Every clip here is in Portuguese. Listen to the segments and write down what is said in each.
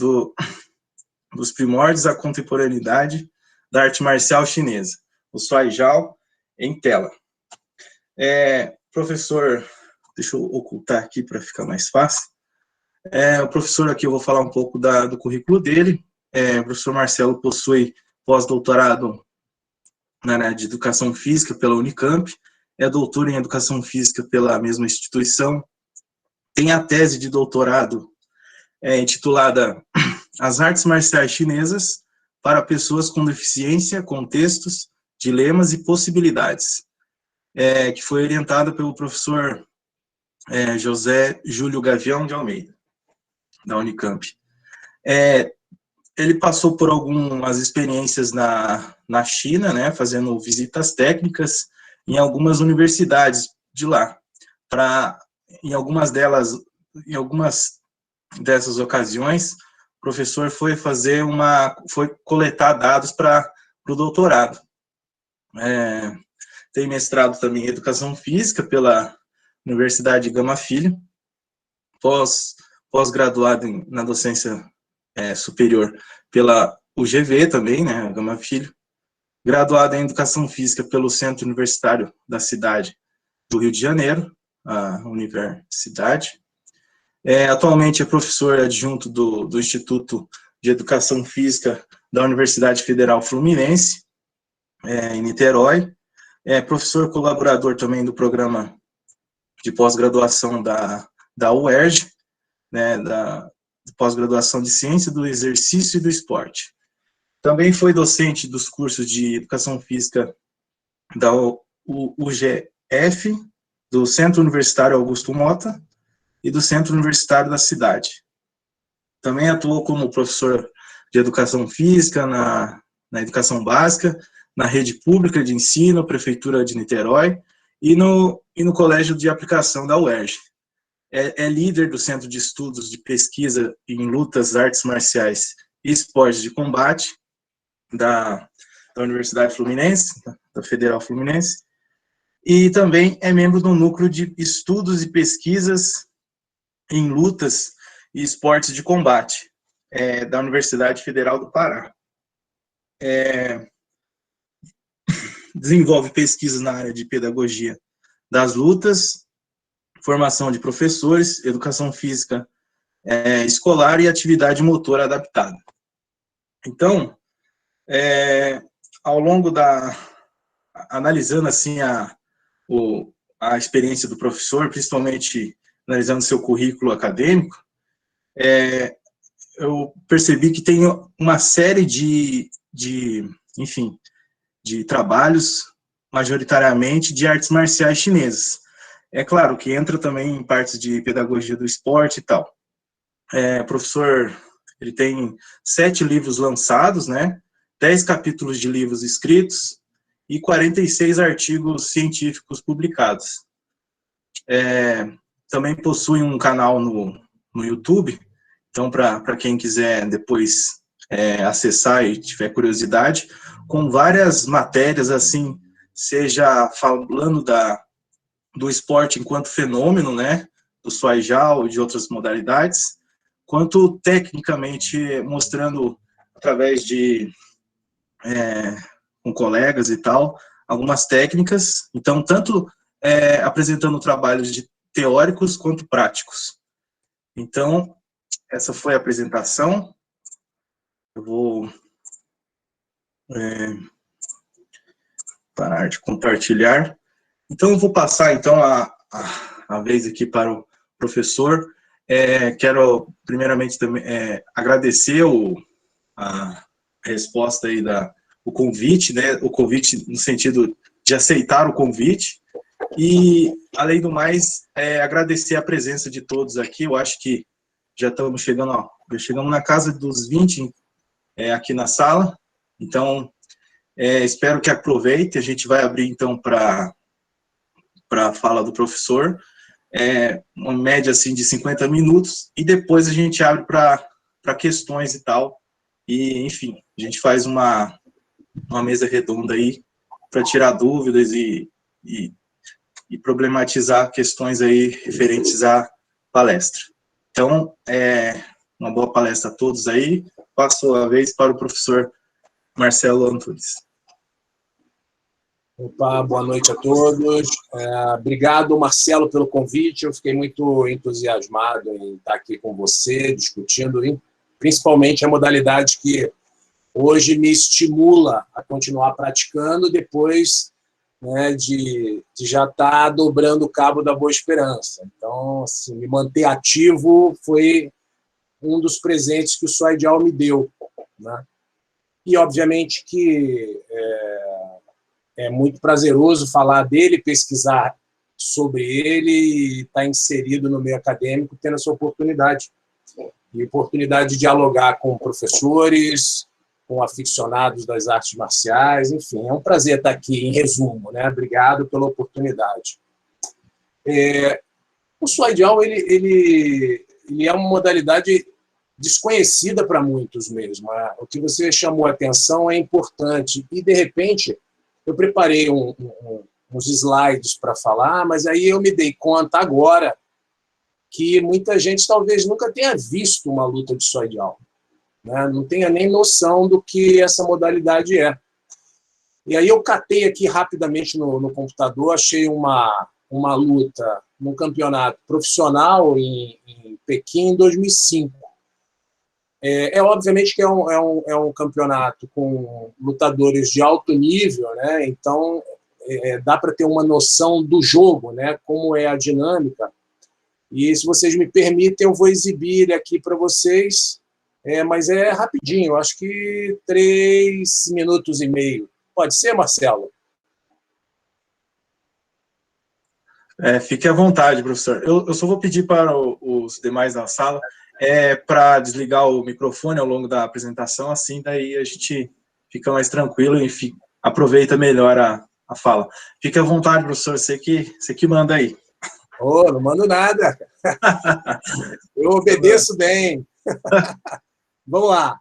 dos primórdios à contemporaneidade da arte marcial chinesa, o Suai Zhao, em tela. Professor, deixa eu ocultar aqui para ficar mais fácil. O professor aqui, eu vou falar um pouco do currículo dele. O professor Marcelo possui pós-doutorado na área de Educação Física pela Unicamp, é doutor em Educação Física pela mesma instituição, tem a tese de doutorado intitulada As Artes Marciais Chinesas para Pessoas com Deficiência, Contextos, Dilemas e Possibilidades, que foi orientada pelo professor José Júlio Gavião de Almeida, da Unicamp. Ele passou por algumas experiências na China, né, fazendo visitas técnicas em algumas universidades de lá. Em algumas dessas ocasiões, o professor foi coletar dados para o doutorado. Tem mestrado também em Educação Física pela Universidade Gama Filho, pós-graduado na docência superior pela UGV também, né, Gama Filho, graduado em Educação Física pelo Centro Universitário da cidade do Rio de Janeiro, a Universidade. Atualmente é professor adjunto do Instituto de Educação Física da Universidade Federal Fluminense, em Niterói. É professor colaborador também do programa de pós-graduação da UERJ, né, de pós-graduação de Ciência do Exercício e do Esporte. Também foi docente dos cursos de Educação Física da UGF, do Centro Universitário Augusto Mota e do Centro Universitário da Cidade. Também atuou como professor de Educação Física na Educação Básica, na Rede Pública de Ensino, Prefeitura de Niterói, e no Colégio de Aplicação da UERJ. É líder do Centro de Estudos de Pesquisa em Lutas, Artes Marciais e Esportes de Combate da Universidade Fluminense, da Federal Fluminense, e também é membro do Núcleo de Estudos e Pesquisas em Lutas e Esportes de Combate da Universidade Federal do Pará. Desenvolve pesquisas na área de pedagogia das lutas, formação de professores, educação física escolar e atividade motora adaptada. Então, ao longo analisando assim a experiência do professor, principalmente analisando seu currículo acadêmico, eu percebi que tem uma série de trabalhos, majoritariamente de artes marciais chinesas. É claro que entra também em partes de pedagogia do esporte e tal. O professor, ele tem 7 livros lançados, né, 10 capítulos de livros escritos e 46 artigos científicos publicados. Também possui um canal no YouTube, então para quem quiser depois acessar e tiver curiosidade, com várias matérias, assim, seja falando do esporte enquanto fenômeno, né, do Suai Zhao e de outras modalidades, quanto tecnicamente mostrando, através com colegas e tal, algumas técnicas, então, tanto apresentando trabalhos teóricos quanto práticos. Então, essa foi a apresentação. Eu vou parar de compartilhar. Então, eu vou passar, então, a vez aqui para o professor. Quero, primeiramente, também agradecer a resposta aí o convite, né? O convite no sentido de aceitar o convite. E, além do mais, agradecer a presença de todos aqui. Eu acho que já estamos chegando, chegamos na casa dos 20 aqui na sala. Então, espero que aproveite. A gente vai abrir, então, para a fala do professor, uma média assim de 50 minutos, e depois a gente abre para questões e tal, e enfim, a gente faz uma mesa redonda aí para tirar dúvidas e problematizar questões aí referentes à palestra. Então, Uma boa palestra a todos aí. Passo a vez para o professor Marcelo Antunes. Opa, boa noite a todos. Obrigado, Marcelo, pelo convite. Eu fiquei muito entusiasmado em estar aqui com você, discutindo principalmente a modalidade que hoje me estimula a continuar praticando depois, né, de já estar dobrando o cabo da Boa Esperança. Então, assim, me manter ativo foi um dos presentes que o Soidial me deu, né? E, obviamente, que é muito prazeroso falar dele, pesquisar sobre ele e estar inserido no meio acadêmico, tendo essa oportunidade. E oportunidade de dialogar com professores, com aficionados das artes marciais, enfim, é um prazer estar aqui, em resumo, né? Obrigado pela oportunidade. O Soidial, ele é uma modalidade desconhecida para muitos mesmo. O que você chamou a atenção é importante e, de repente, eu preparei uns slides para falar, mas aí eu me dei conta agora que muita gente talvez nunca tenha visto uma luta de Soidial, né? Não tenha nem noção do que essa modalidade é. E aí eu catei aqui rapidamente no computador, achei uma luta num campeonato profissional em Pequim em 2005. Obviamente que é um campeonato com lutadores de alto nível, né? Então dá para ter uma noção do jogo, né? Como é a dinâmica. E se vocês me permitem, eu vou exibir ele aqui para vocês, mas é rapidinho, eu acho que 3 minutos e meio. Pode ser, Marcelo? Fique à vontade, professor. Eu só vou pedir para os demais da sala para desligar o microfone ao longo da apresentação, assim daí a gente fica mais tranquilo e aproveita melhor a fala. Fique à vontade, professor, você que manda aí. Oh, não mando nada. Eu obedeço bem. Vamos lá.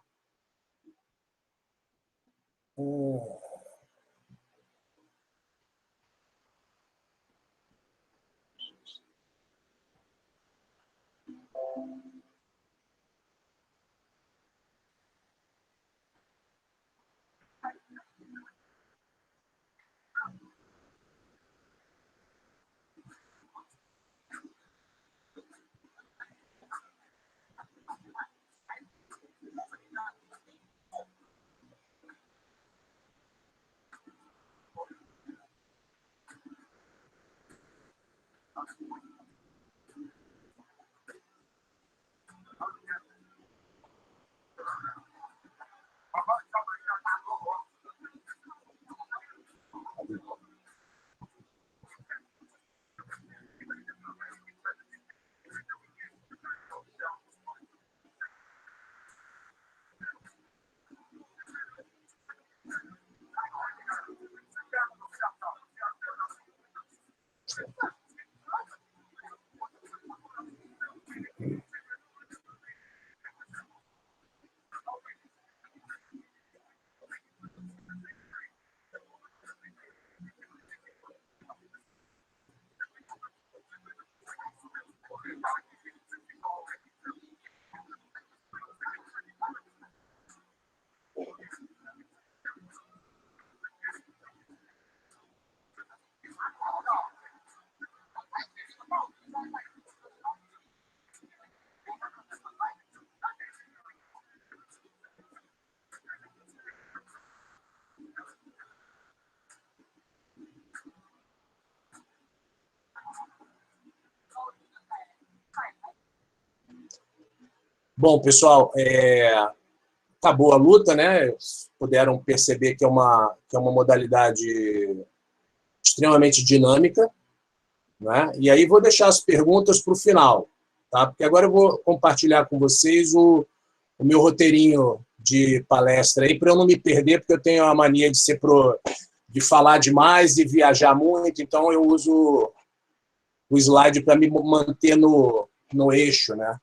Bom, pessoal, acabou a luta, né? Puderam perceber que é uma modalidade extremamente dinâmica, né? E aí vou deixar as perguntas para o final, tá? Porque agora eu vou compartilhar com vocês o meu roteirinho de palestra aí, para eu não me perder, porque eu tenho a mania de falar demais e viajar muito, então eu uso o slide para me manter no eixo, né?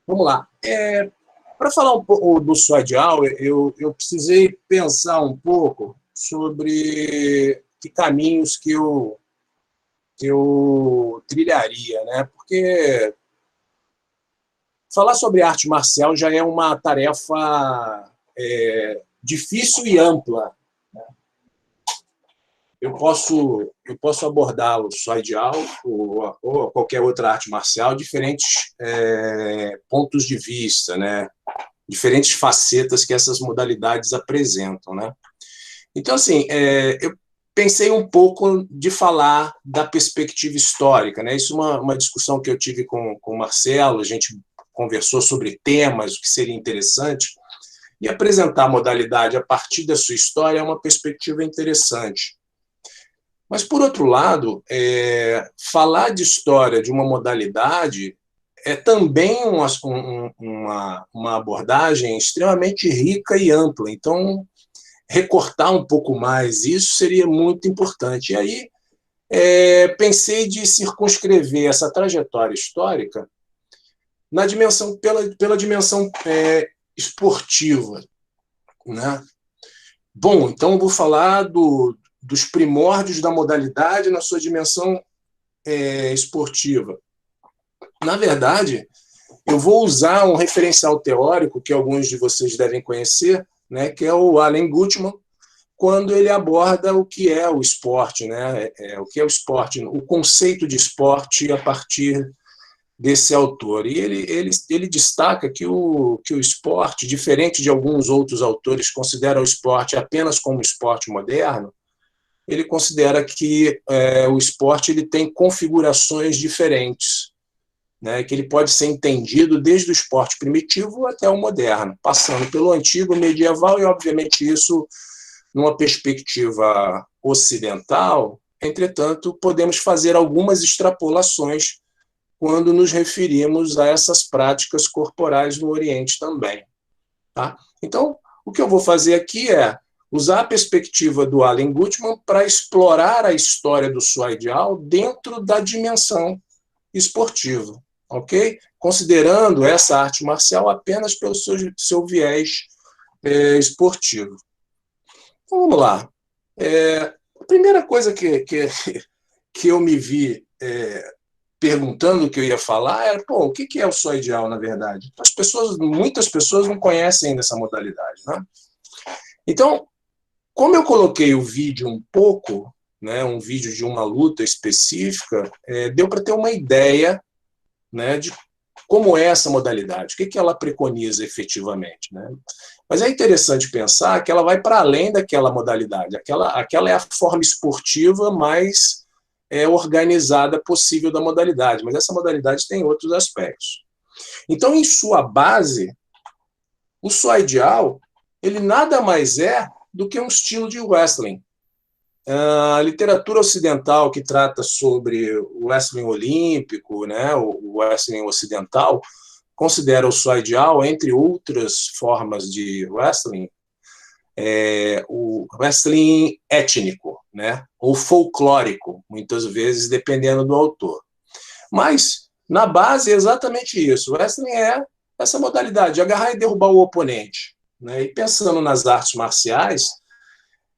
Vamos lá. Para falar um pouco do Suadial, eu precisei pensar um pouco sobre que caminhos que eu trilharia, né? Porque falar sobre arte marcial já é uma tarefa difícil e ampla. Eu posso abordar o Suadial ou qualquer outra arte marcial diferentes pontos de vista, né? Diferentes facetas que essas modalidades apresentam, né? Então, assim, eu pensei um pouco de falar da perspectiva histórica, né? Isso é uma discussão que eu tive com o Marcelo, a gente conversou sobre temas, o que seria interessante, e apresentar a modalidade a partir da sua história é uma perspectiva interessante. Mas, por outro lado, falar de história de uma modalidade é também uma abordagem extremamente rica e ampla. Então, recortar um pouco mais isso seria muito importante. E aí, pensei de circunscrever essa trajetória histórica na dimensão, pela dimensão esportiva, né? Bom, então vou falar dos primórdios da modalidade na sua dimensão esportiva. Na verdade, eu vou usar um referencial teórico que alguns de vocês devem conhecer, né, que é o Alan Gutman, quando ele aborda o que é o esporte, né, o que é o esporte, o conceito de esporte a partir desse autor. E ele destaca que o esporte, diferente de alguns outros autores que consideram o esporte apenas como esporte moderno, ele considera que o esporte ele tem configurações diferentes, né, que ele pode ser entendido desde o esporte primitivo até o moderno, passando pelo antigo, medieval e, obviamente, isso numa perspectiva ocidental. Entretanto, podemos fazer algumas extrapolações quando nos referimos a essas práticas corporais no Oriente também. Tá? Então, o que eu vou fazer aqui é usar a perspectiva do Alan Gutman para explorar a história do Suadial dentro da dimensão esportiva, ok? Considerando essa arte marcial apenas pelo seu viés esportivo. Então, vamos lá. A primeira coisa que eu me vi perguntando o que eu ia falar era, o que é o Suadial, na verdade? Muitas pessoas não conhecem ainda essa modalidade, né? Então, como eu coloquei o vídeo um pouco, né, um vídeo de uma luta específica, deu para ter uma ideia, né, de como é essa modalidade, o que ela preconiza efetivamente, né? Mas é interessante pensar que ela vai para além daquela modalidade. Aquela é a forma esportiva mais organizada possível da modalidade, mas essa modalidade tem outros aspectos. Então, em sua base, o Suadial, ele nada mais é do que um estilo de wrestling. A literatura ocidental que trata sobre o wrestling olímpico, né, o wrestling ocidental, considera o Suadial, entre outras formas de wrestling, o wrestling étnico, né, ou folclórico, muitas vezes, dependendo do autor. Mas, na base, é exatamente isso. O wrestling é essa modalidade de agarrar e derrubar o oponente, né? E pensando nas artes marciais,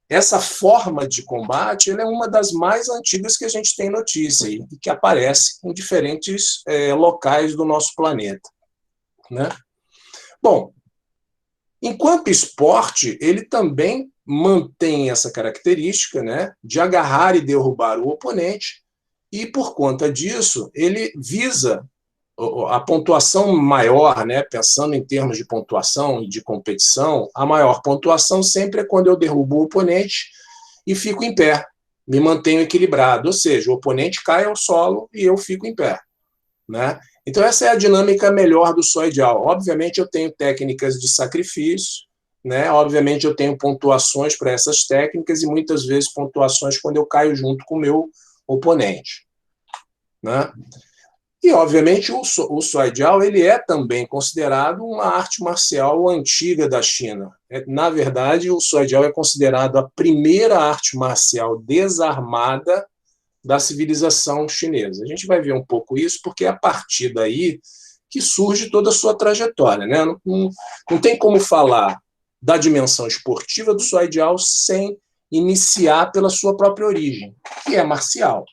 essa forma de combate ela é uma das mais antigas que a gente tem notícia e que aparece em diferentes locais do nosso planeta, né? Bom, enquanto esporte, ele também mantém essa característica, né, de agarrar e derrubar o oponente, e por conta disso, ele visa a pontuação maior, né, pensando em termos de pontuação e de competição, a maior pontuação sempre é quando eu derrubo o oponente e fico em pé, me mantenho equilibrado, ou seja, o oponente cai ao solo e eu fico em pé, né? Então essa é a dinâmica melhor do Suadial. Obviamente eu tenho técnicas de sacrifício, né? Obviamente eu tenho pontuações para essas técnicas e muitas vezes pontuações quando eu caio junto com o meu oponente, né? E, obviamente, o Suadial ele é também considerado uma arte marcial antiga da China. Na verdade, o Suadial é considerado a primeira arte marcial desarmada da civilização chinesa. A gente vai ver um pouco isso, porque é a partir daí que surge toda a sua trajetória, né? Não tem como falar da dimensão esportiva do Shuai Jiao sem iniciar pela sua própria origem, que é marcial.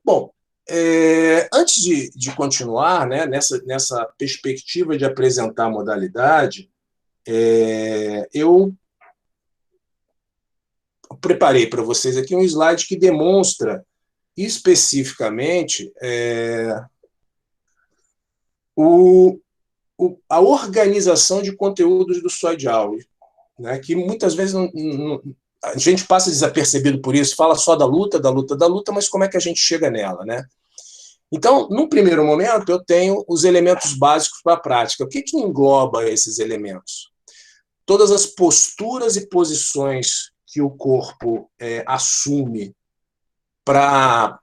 Bom, antes de continuar, né, nessa perspectiva de apresentar a modalidade, eu preparei para vocês aqui um slide que demonstra especificamente a organização de conteúdos do Shuai Jiao, né, que muitas vezes a gente passa desapercebido por isso, fala só da luta, mas como é que a gente chega nela, né? Então, num primeiro momento, eu tenho os elementos básicos para a prática. O que engloba esses elementos? Todas as posturas e posições que o corpo assume para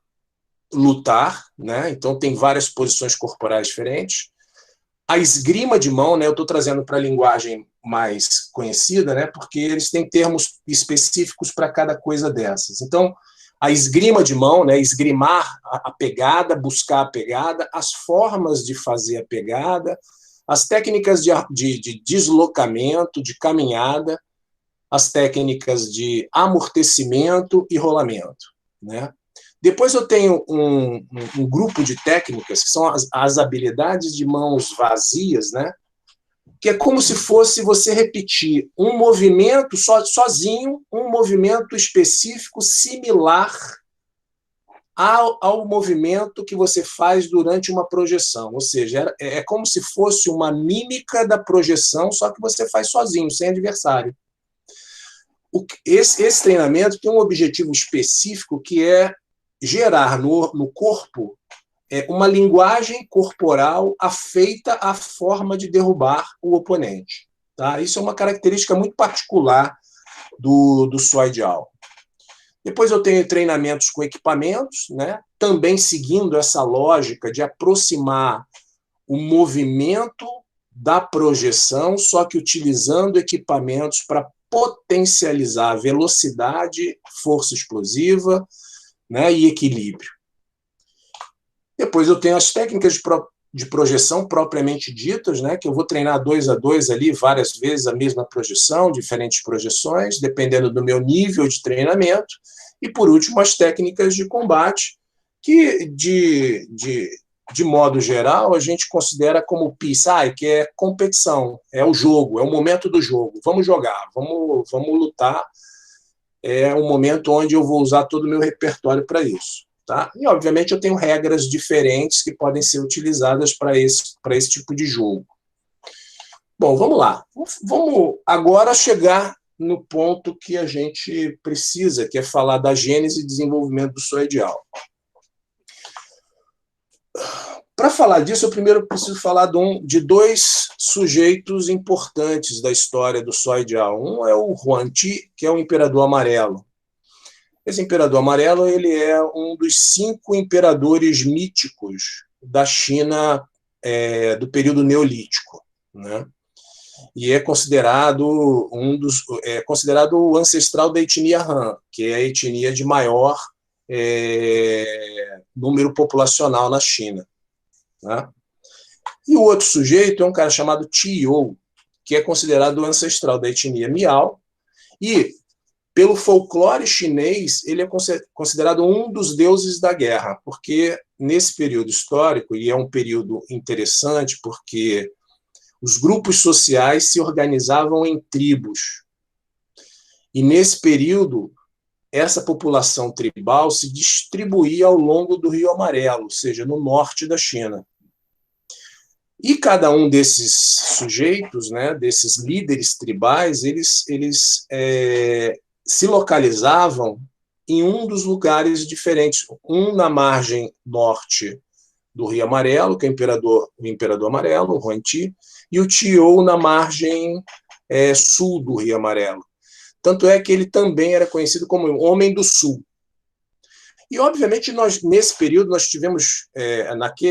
lutar, né? Então, tem várias posições corporais diferentes. A esgrima de mão, né, eu estou trazendo para a linguagem mais conhecida, né, porque eles têm termos específicos para cada coisa dessas. Então, a esgrima de mão, né, esgrimar a pegada, buscar a pegada, as formas de fazer a pegada, as técnicas de deslocamento, de caminhada, as técnicas de amortecimento e rolamento, né? Depois eu tenho um grupo de técnicas, que são as habilidades de mãos vazias, né? Que é como se fosse você repetir um movimento sozinho, um movimento específico similar ao movimento que você faz durante uma projeção. Ou seja, é como se fosse uma mímica da projeção, só que você faz sozinho, sem adversário. Esse treinamento tem um objetivo específico, que é gerar no corpo uma linguagem corporal afeita à forma de derrubar o oponente. Tá? Isso é uma característica muito particular do Shuai Jiao. Depois eu tenho treinamentos com equipamentos, né? Também seguindo essa lógica de aproximar o movimento da projeção, só que utilizando equipamentos para potencializar a velocidade, força explosiva, né, e equilíbrio. Depois eu tenho as técnicas de projeção propriamente ditas, né, que eu vou treinar 2 a 2 ali, várias vezes a mesma projeção, diferentes projeções, dependendo do meu nível de treinamento. E, por último, as técnicas de combate, que, de modo geral, a gente considera como PSI, que é competição, é o jogo, é o momento do jogo. Vamos jogar, vamos lutar. É um momento onde eu vou usar todo o meu repertório para isso. Tá? E, obviamente, eu tenho regras diferentes que podem ser utilizadas para esse tipo de jogo. Bom, vamos lá. Vamos agora chegar no ponto que a gente precisa, que é falar da gênese e desenvolvimento do Shuai Jiao. Para falar disso, eu primeiro preciso falar de 2 sujeitos importantes da história do Shuai Jiao. Um é o Huangti, que é o Imperador Amarelo. Esse Imperador Amarelo, ele é um dos 5 imperadores míticos da China do período neolítico, né? E é considerado considerado o ancestral da etnia Han, que é a etnia de maior número populacional na China, né? E o outro sujeito é um cara chamado Tio, que é considerado o ancestral da etnia Miao, e pelo folclore chinês, ele é considerado um dos deuses da guerra, porque nesse período histórico, e é um período interessante porque os grupos sociais se organizavam em tribos. E nesse período, essa população tribal se distribuía ao longo do Rio Amarelo, ou seja, no norte da China. E cada um desses sujeitos, né, desses líderes tribais, eles se localizavam em um dos lugares diferentes, um na margem norte do Rio Amarelo, que é o Imperador Amarelo, o Huangti, e o Tio na margem sul do Rio Amarelo. Tanto é que ele também era conhecido como Homem do Sul. E, obviamente, nesse período, nós tivemos,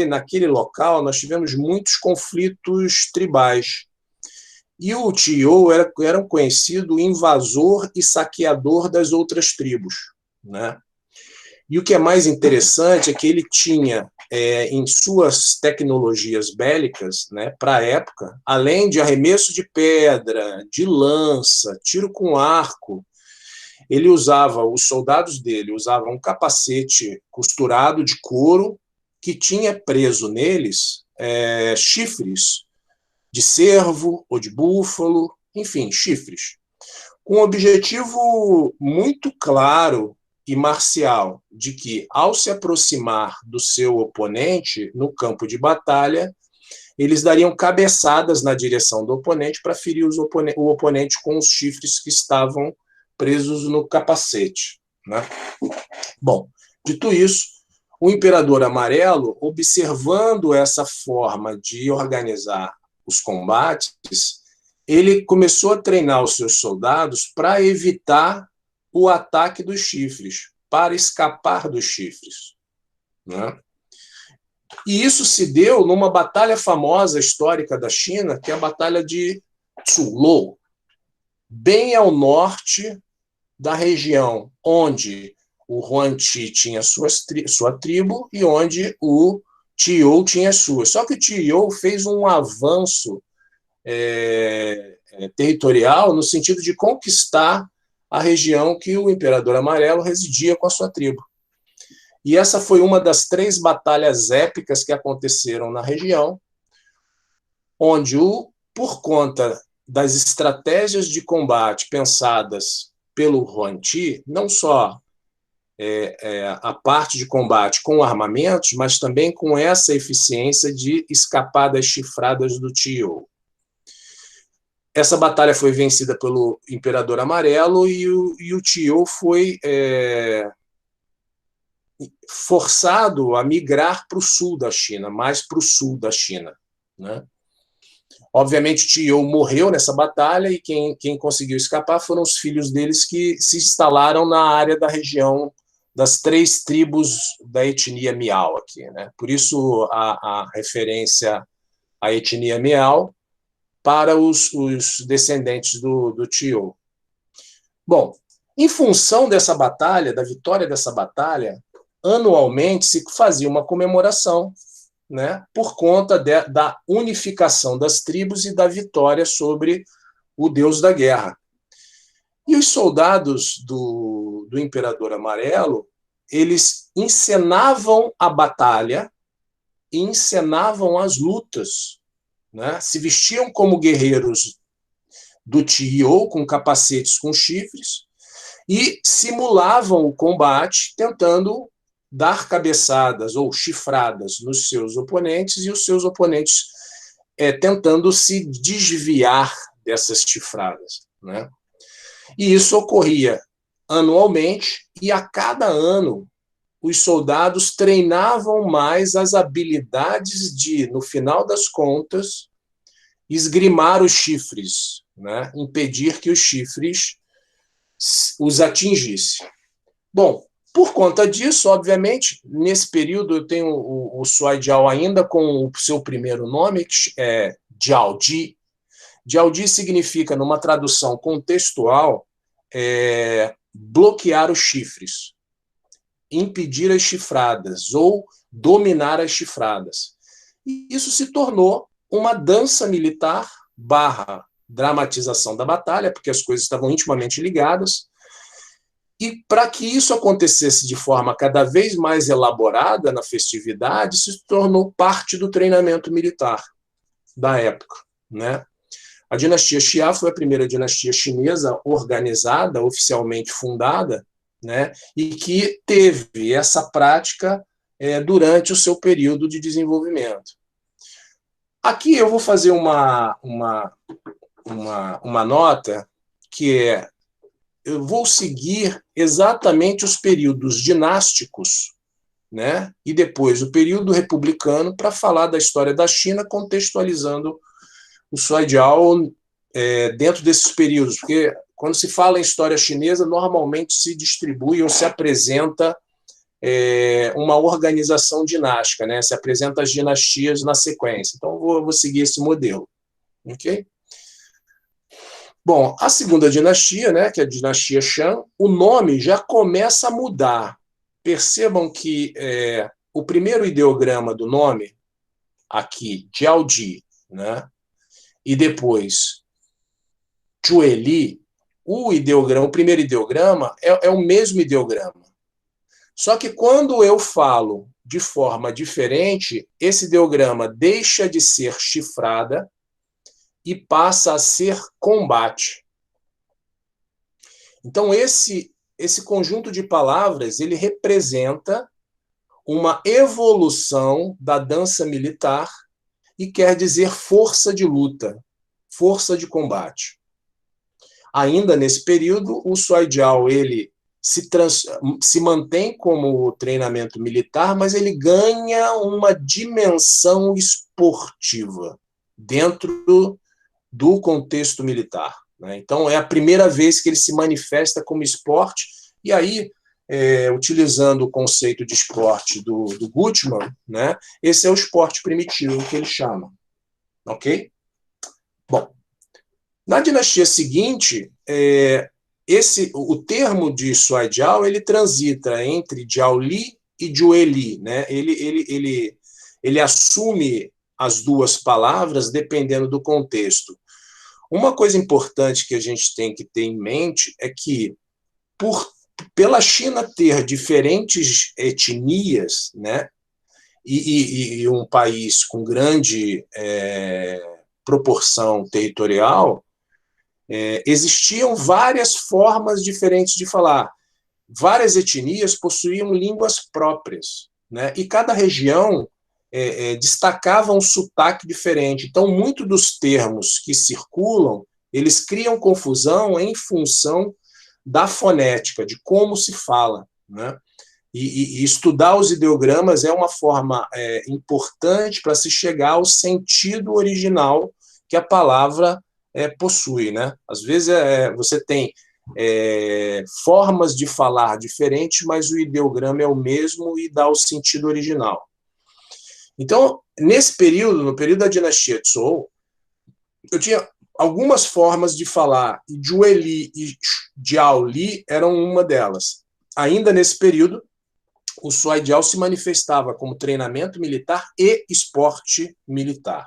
naquele local, nós tivemos muitos conflitos tribais. E o Tio era um conhecido invasor e saqueador das outras tribos, né? E o que é mais interessante é que ele tinha, em suas tecnologias bélicas, né, para a época, além de arremesso de pedra, de lança, tiro com arco, ele usava, os soldados dele usavam um capacete costurado de couro que tinha preso neles chifres de cervo ou de búfalo, enfim, chifres, com um objetivo muito claro e marcial de que, ao se aproximar do seu oponente no campo de batalha, eles dariam cabeçadas na direção do oponente para ferir o oponente com os chifres que estavam presos no capacete, né? Bom, dito isso, o Imperador Amarelo, observando essa forma de organizar os combates, ele começou a treinar os seus soldados para evitar o ataque dos chifres, para escapar dos chifres, né? E isso se deu numa batalha famosa histórica da China, que é a Batalha de Tsulou, bem ao norte da região onde o Huangti tinha sua tribo e onde o Tiyou tinha sua. Só que o Tiyou fez um avanço territorial no sentido de conquistar a região que o Imperador Amarelo residia com a sua tribo. E essa foi uma das 3 batalhas épicas que aconteceram na região, onde, por conta das estratégias de combate pensadas pelo Huangti, não só a parte de combate com armamentos, mas também com essa eficiência de escapar das chifradas do Tiyou. Essa batalha foi vencida pelo Imperador Amarelo e o Tiyou foi forçado a migrar para o sul da China, mais para o sul da China, né? Obviamente, Tiyou morreu nessa batalha e quem conseguiu escapar foram os filhos deles que se instalaram na área da região das 3 tribos da etnia Miao aqui, né? Por isso a referência à etnia Miao para os descendentes do Tiyou. Bom, em função dessa batalha, da vitória dessa batalha, anualmente se fazia uma comemoração, né, por conta da unificação das tribos e da vitória sobre o deus da guerra. E os soldados do Imperador Amarelo, eles encenavam a batalha e encenavam as lutas, né, se vestiam como guerreiros do Tiyou, com capacetes com chifres, e simulavam o combate, tentando dar cabeçadas ou chifradas nos seus oponentes e os seus oponentes tentando se desviar dessas chifradas, né? E isso ocorria anualmente e a cada ano os soldados treinavam mais as habilidades de, no final das contas, esgrimar os chifres, né? Impedir que os chifres os atingissem. Bom, por conta disso, obviamente, nesse período eu tenho o Suaijiao ainda com o seu primeiro nome, que é Jiaoji. Jiaoji significa, numa tradução contextual, bloquear os chifres, impedir as chifradas ou dominar as chifradas. E isso se tornou uma dança militar / dramatização da batalha, porque as coisas estavam intimamente ligadas. E para que isso acontecesse de forma cada vez mais elaborada na festividade, se tornou parte do treinamento militar da época, né? A dinastia Xia foi a primeira dinastia chinesa organizada, oficialmente fundada, né? E que teve essa prática durante o seu período de desenvolvimento. Aqui eu vou fazer uma nota que eu vou seguir exatamente os períodos dinásticos, né, e depois o período republicano para falar da história da China, contextualizando o Suaijiao dentro desses períodos, porque quando se fala em história chinesa, normalmente se distribui ou se apresenta uma organização dinástica, né, se apresenta as dinastias na sequência. Então, eu vou seguir esse modelo. Ok? Bom, a segunda dinastia, né, que é a dinastia Shang, o nome já começa a mudar percebam que o primeiro ideograma do nome, aqui, Jiaoji, né? E depois Chueli, o primeiro ideograma é o mesmo ideograma. Só que quando eu falo de forma diferente, esse ideograma deixa de ser chifrada e passa a ser combate. Então, esse conjunto de palavras, ele representa uma evolução da dança militar e quer dizer força de luta, força de combate. Ainda nesse período, o Suaijiao, ele se mantém como treinamento militar, mas ele ganha uma dimensão esportiva dentro do contexto militar, né? Então, é a primeira vez que ele se manifesta como esporte, e aí, utilizando o conceito de esporte do Gutmann, né, esse é o esporte primitivo que ele chama. Ok? Bom, na dinastia seguinte, o termo de Suaijiao, ele transita entre Jiaoli e Jueli, né? Ele assume as duas palavras dependendo do contexto. Uma coisa importante que a gente tem que ter em mente é que, pela China ter diferentes etnias, né, e um país com grande proporção territorial, existiam várias formas diferentes de falar. Várias etnias possuíam línguas próprias, né, e cada região destacava um sotaque diferente. Então, muitos dos termos que circulam, eles criam confusão em função da fonética, de como se fala, né? E estudar os ideogramas é uma forma importante para se chegar ao sentido original que a palavra possui, né? Às vezes você tem formas de falar diferentes, mas o ideograma é o mesmo e dá o sentido original. Então, nesse período, no período da dinastia Zhou, eu tinha algumas formas de falar, e Jueli e Jiaoli eram uma delas. Ainda nesse período, o Suaijiao se manifestava como treinamento militar e esporte militar.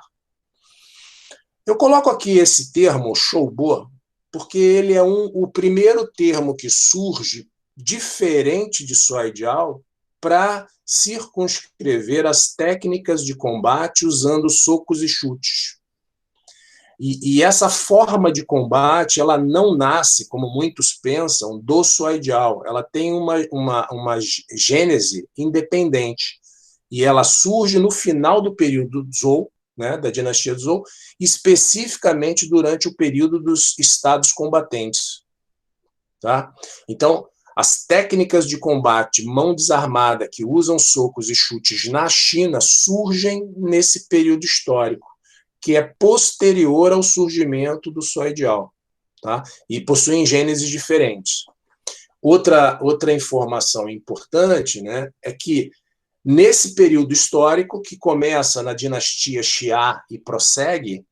Eu coloco aqui esse termo, Shoubo, porque ele é o primeiro termo que surge diferente de Suaijiao para circunscrever as técnicas de combate usando socos e chutes. E essa forma de combate, ela não nasce, como muitos pensam, do Suaijiao. Ela tem uma gênese independente. E ela surge no final do período Zhou, né, da dinastia Zhou, especificamente durante o período dos estados combatentes. Tá? Então, as técnicas de combate mão desarmada que usam socos e chutes na China surgem nesse período histórico, que é posterior ao surgimento do Suaijiao, tá? E possuem gêneses diferentes. Outra informação importante, né, é que, nesse período histórico, que começa na dinastia Xia e prossegue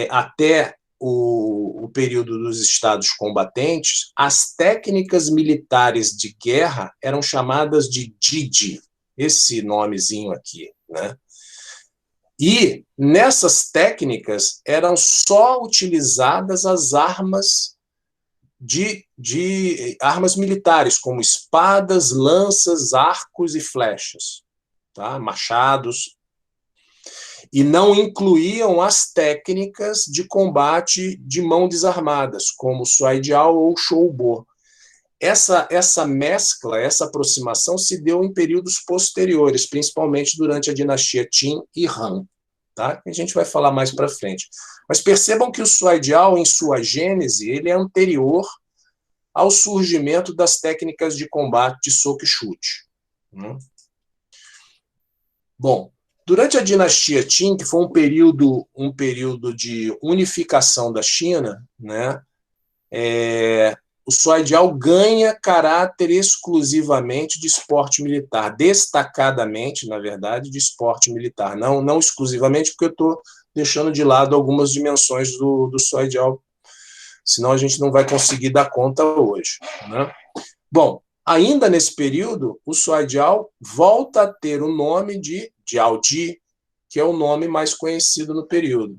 até o período dos estados combatentes, as técnicas militares de guerra eram chamadas de Jiji, esse nomezinho aqui, né? E nessas técnicas eram só utilizadas as armas armas militares, como espadas, lanças, arcos e flechas, tá? Machados, e não incluíam as técnicas de combate de mão desarmadas, como Suaijiao ou Shoubo. Essa mescla, essa aproximação se deu em períodos posteriores, principalmente durante a dinastia Qin e Han, tá? A gente vai falar mais para frente. Mas percebam que o Suaijiao, em sua gênese, ele é anterior ao surgimento das técnicas de combate de soco e chute. Bom, durante a dinastia Qin, que foi um período de unificação da China, né, o Suaijiao ganha caráter exclusivamente de esporte militar, destacadamente, na verdade, de esporte militar. Não exclusivamente, porque eu estou deixando de lado algumas dimensões do Suaijiao, senão a gente não vai conseguir dar conta hoje, né? Bom, Ainda nesse período, o Suaijiao volta a ter o nome de Jiaoji, que é o nome mais conhecido no período.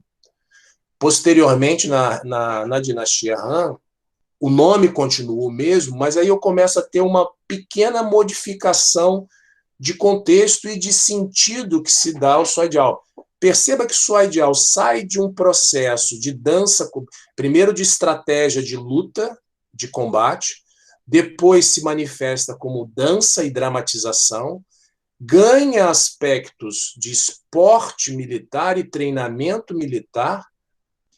Posteriormente, na dinastia Han, o nome continua o mesmo, mas aí eu começo a ter uma pequena modificação de contexto e de sentido que se dá ao Suaijiao. Perceba que o Suaijiao sai de um processo de dança, primeiro de estratégia de luta, de combate, depois se manifesta como dança e dramatização, ganha aspectos de esporte militar e treinamento militar,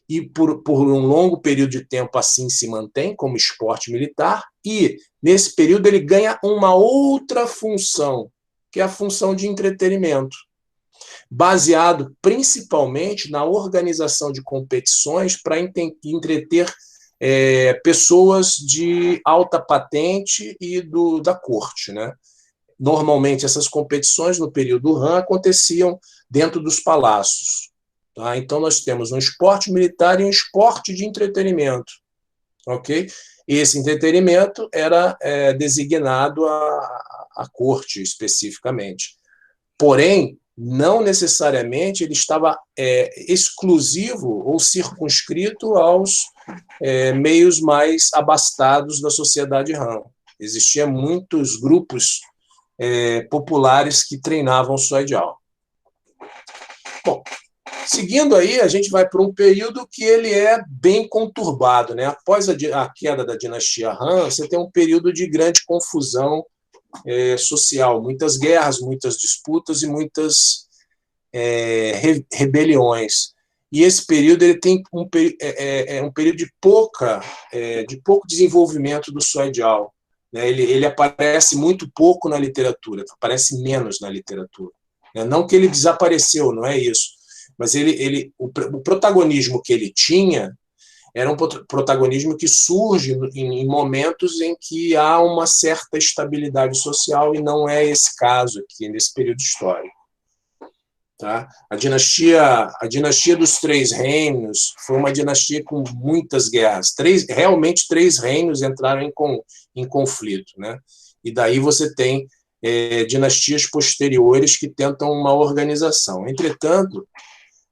e por um longo período de tempo assim se mantém como esporte militar, e nesse período ele ganha uma outra função, que é a função de entretenimento, baseado principalmente na organização de competições para entreter pessoas de alta patente e da corte, né? Normalmente, essas competições no período Han aconteciam dentro dos palácios. Tá? Então, nós temos um esporte militar e um esporte de entretenimento. Okay? Esse entretenimento era designado à corte, especificamente. Porém, não necessariamente ele estava exclusivo ou circunscrito aos meios mais abastados da sociedade Han. Existiam muitos grupos populares que treinavam o Suaijiao. Bom, seguindo aí, a gente vai para um período que ele é bem conturbado, né? Após a queda da dinastia Han, você tem um período de grande confusão social, muitas guerras, muitas disputas e muitas rebeliões. E esse período ele tem um período de pouco desenvolvimento do Suaijiao. Ele aparece muito pouco na literatura, aparece menos na literatura. Não que ele desapareceu, não é isso, mas o protagonismo que ele tinha era um protagonismo que surge em momentos em que há uma certa estabilidade social, e não é esse caso aqui, nesse período histórico. Tá? A dinastia dos Três Reinos foi uma dinastia com muitas guerras. Realmente, 3 reinos entraram em conflito. Né? E daí você tem dinastias posteriores que tentam uma organização. Entretanto,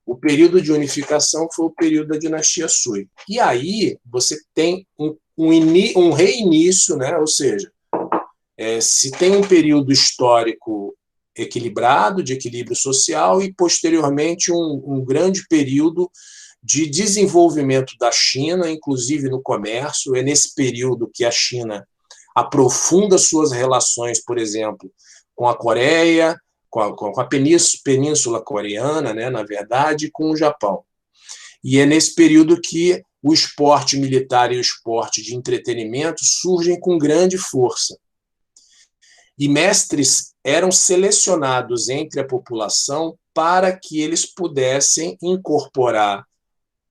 o período de unificação foi o período da dinastia Sui. E aí você tem um reinício, né? Ou seja, se tem um período histórico equilibrado, de equilíbrio social, e posteriormente um grande período de desenvolvimento da China, inclusive no comércio. É nesse período que a China aprofunda suas relações, por exemplo, com a Coreia, com a península coreana, né, na verdade, com o Japão. E é nesse período que o esporte militar e o esporte de entretenimento surgem com grande força. E mestres eram selecionados entre a população para que eles pudessem incorporar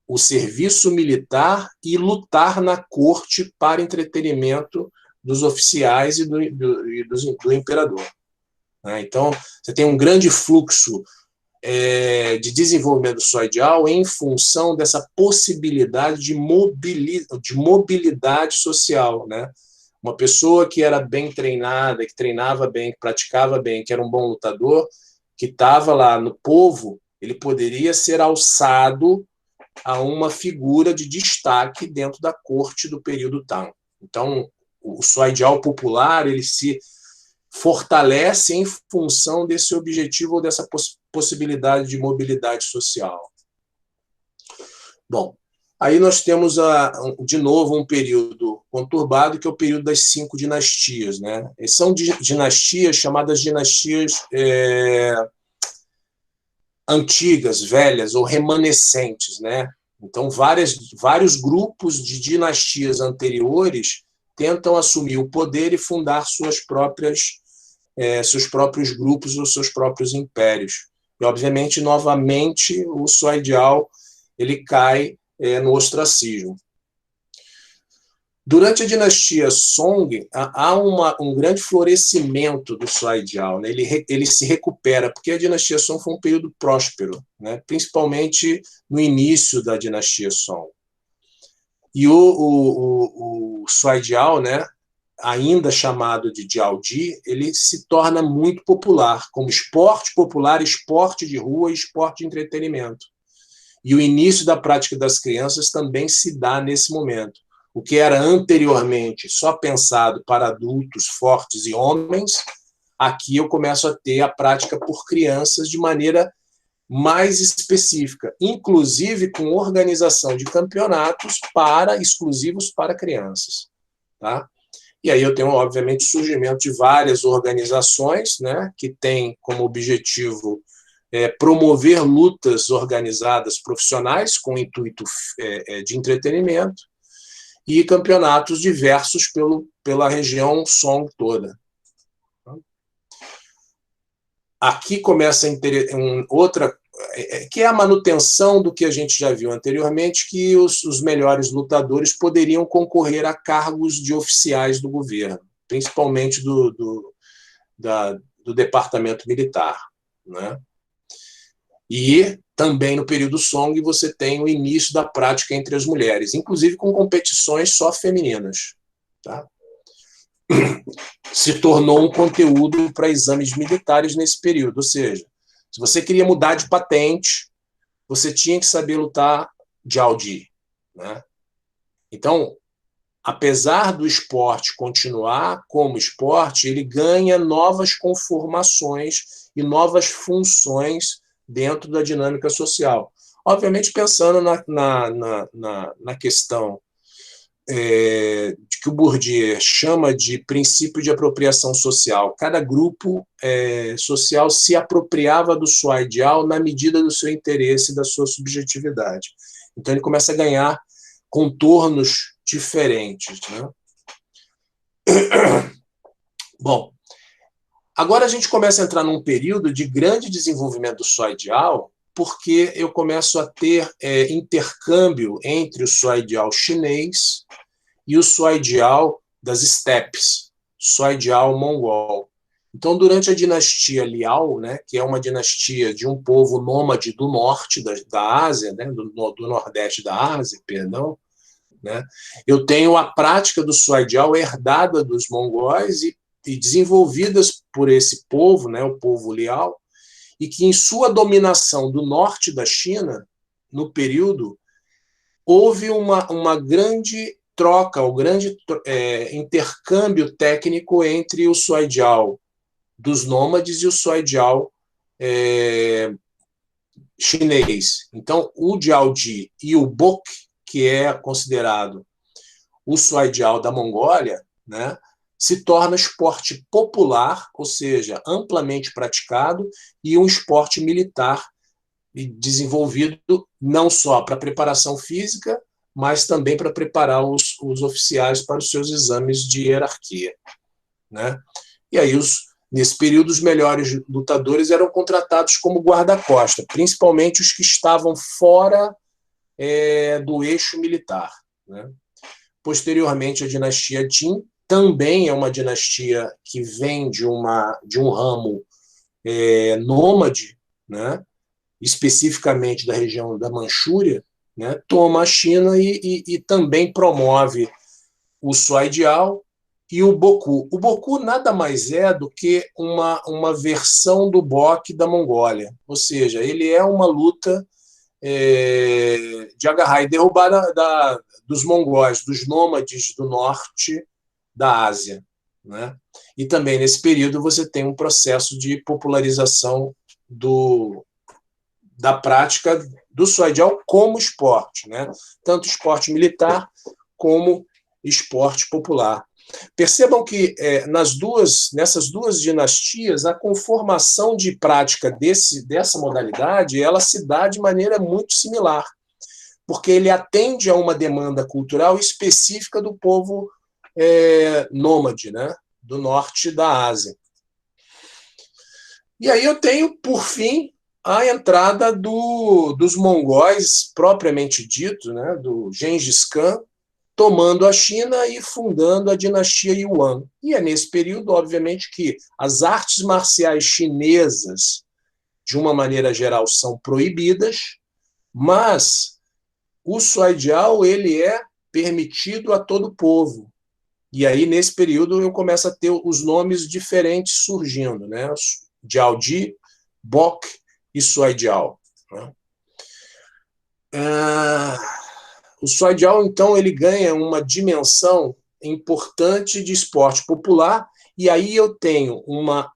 o serviço militar e lutar na corte para entretenimento dos oficiais e do imperador. Então, você tem um grande fluxo de desenvolvimento do Suaijiao em função dessa possibilidade de mobilidade social, né? Uma pessoa que era bem treinada, que treinava bem, que praticava bem, que era um bom lutador, que estava lá no povo, ele poderia ser alçado a uma figura de destaque dentro da corte do período Tang. Então, o Suaijiao popular, ele se fortalece em função desse objetivo ou dessa possibilidade de mobilidade social. Bom, aí nós temos, de novo, um período conturbado, que é o período das 5 dinastias. Né? São dinastias chamadas dinastias antigas, velhas ou remanescentes. Né? Então, vários grupos de dinastias anteriores tentam assumir o poder e fundar seus próprios grupos ou seus próprios impérios. E, obviamente, novamente, o Suaijiao ele cai no ostracismo. Durante a dinastia Song, há um grande florescimento do Suaijiao. Né? Ele se recupera, porque a dinastia Song foi um período próspero, né? Principalmente no início da dinastia Song. E o Suaijiao, né, ainda chamado de Jiaodi, ele se torna muito popular, como esporte popular, esporte de rua e esporte de entretenimento. E o início da prática das crianças também se dá nesse momento. O que era anteriormente só pensado para adultos fortes e homens, aqui eu começo a ter a prática por crianças de maneira mais específica, inclusive com organização de campeonatos exclusivos para crianças. Tá? E aí eu tenho, obviamente, o surgimento de várias organizações, né, que têm como objetivo promover lutas organizadas profissionais com intuito de entretenimento e campeonatos diversos pela região Song toda. Aqui começa outra, que é a manutenção do que a gente já viu anteriormente, que os melhores lutadores poderiam concorrer a cargos de oficiais do governo, principalmente do departamento militar, né? E também no período Song você tem o início da prática entre as mulheres, inclusive com competições só femininas. Tá? Se tornou um conteúdo para exames militares nesse período, ou seja, se você queria mudar de patente, você tinha que saber lutar Jiaodi, né? Então, apesar do esporte continuar como esporte, ele ganha novas conformações e novas funções dentro da dinâmica social. Obviamente, pensando na questão de que o Bourdieu chama de princípio de apropriação social. Cada grupo social se apropriava do sua ideal na medida do seu interesse e da sua subjetividade. Então, ele começa a ganhar contornos diferentes. Né? Bom, agora a gente começa a entrar num período de grande desenvolvimento do sua ideal, porque eu começo a ter intercâmbio entre o sua ideal chinês e o sua ideal das estepes, sua ideal mongol. Então, durante a dinastia Liao, né, que é uma dinastia de um povo nômade do norte da Ásia, né, do nordeste da Ásia, perdão, né, eu tenho a prática do sua ideal herdada dos mongóis e desenvolvidas por esse povo, né, o povo Liao, e que em sua dominação do norte da China, no período, houve uma grande troca, um grande intercâmbio técnico entre o Suaijiao dos nômades e o Suaijiao chinês. Então, o Jiaodi e o Bok, que é considerado o Suaijiao da Mongólia, né, se torna esporte popular, ou seja, amplamente praticado, e um esporte militar desenvolvido não só para preparação física, mas também para preparar os oficiais para os seus exames de hierarquia. Né? E aí, nesse período, os melhores lutadores eram contratados como guarda-costa, principalmente os que estavam fora do eixo militar. Né? Posteriormente, a dinastia Qin também é uma dinastia que vem de um ramo nômade, né? Especificamente da região da Manchúria, né? Toma a China e também promove o Suaijiao e o Boku. O Boku nada mais é do que uma versão do Bok da Mongólia, ou seja, ele é uma luta de agarrar e derrubar dos mongóis, dos nômades do norte da Ásia. Né? E também, nesse período, você tem um processo de popularização da prática do Suaijiao como esporte, né? Tanto esporte militar como esporte popular. Percebam que nessas duas dinastias, a conformação de prática dessa modalidade ela se dá de maneira muito similar, porque ele atende a uma demanda cultural específica do povo nômade, né, do norte da Ásia. E aí eu tenho, por fim, a entrada dos mongóis, propriamente dito, né, do Gengis Khan, tomando a China e fundando a dinastia Yuan. E é nesse período, obviamente, que as artes marciais chinesas, de uma maneira geral, são proibidas, mas o Suaijiao ele é permitido a todo o povo. E aí, nesse período, eu começo a ter os nomes diferentes surgindo, né? Jiaoji, Bok e Suai Jiao. Né? O Suai Jiao, então, ele ganha uma dimensão importante de esporte popular, e aí eu tenho uma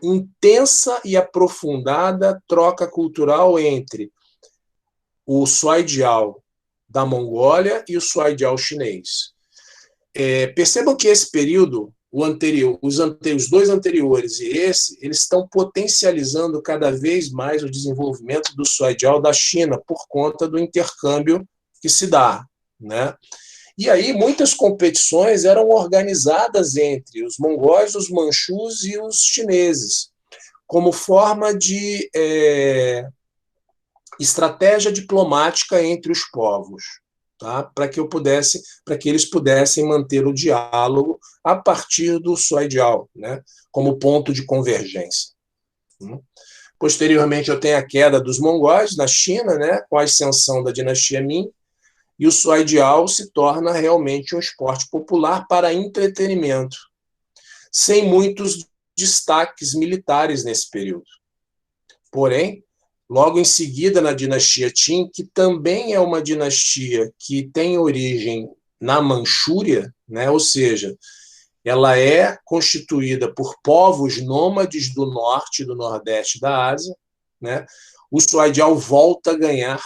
intensa e aprofundada troca cultural entre o Suai Jiao da Mongólia e o Suai Jiao chinês. Percebam que esse período, os dois anteriores e esse, eles estão potencializando cada vez mais o desenvolvimento do Suai Jiao da China por conta do intercâmbio que se dá, né? E aí muitas competições eram organizadas entre os mongóis, os manchus e os chineses, como forma de estratégia diplomática entre os povos, tá? Para que eles pudessem manter o diálogo a partir do Suai Jiao, né? Como ponto de convergência. Posteriormente, eu tenho a queda dos mongóis na China, né? Com a ascensão da dinastia Ming, e o Suai Jiao se torna realmente um esporte popular para entretenimento, sem muitos destaques militares nesse período. Porém, logo em seguida, na dinastia Qin, que também é uma dinastia que tem origem na Manchúria, né? Ou seja, ela é constituída por povos nômades do norte e do nordeste da Ásia, né? O Suai Jiao volta a ganhar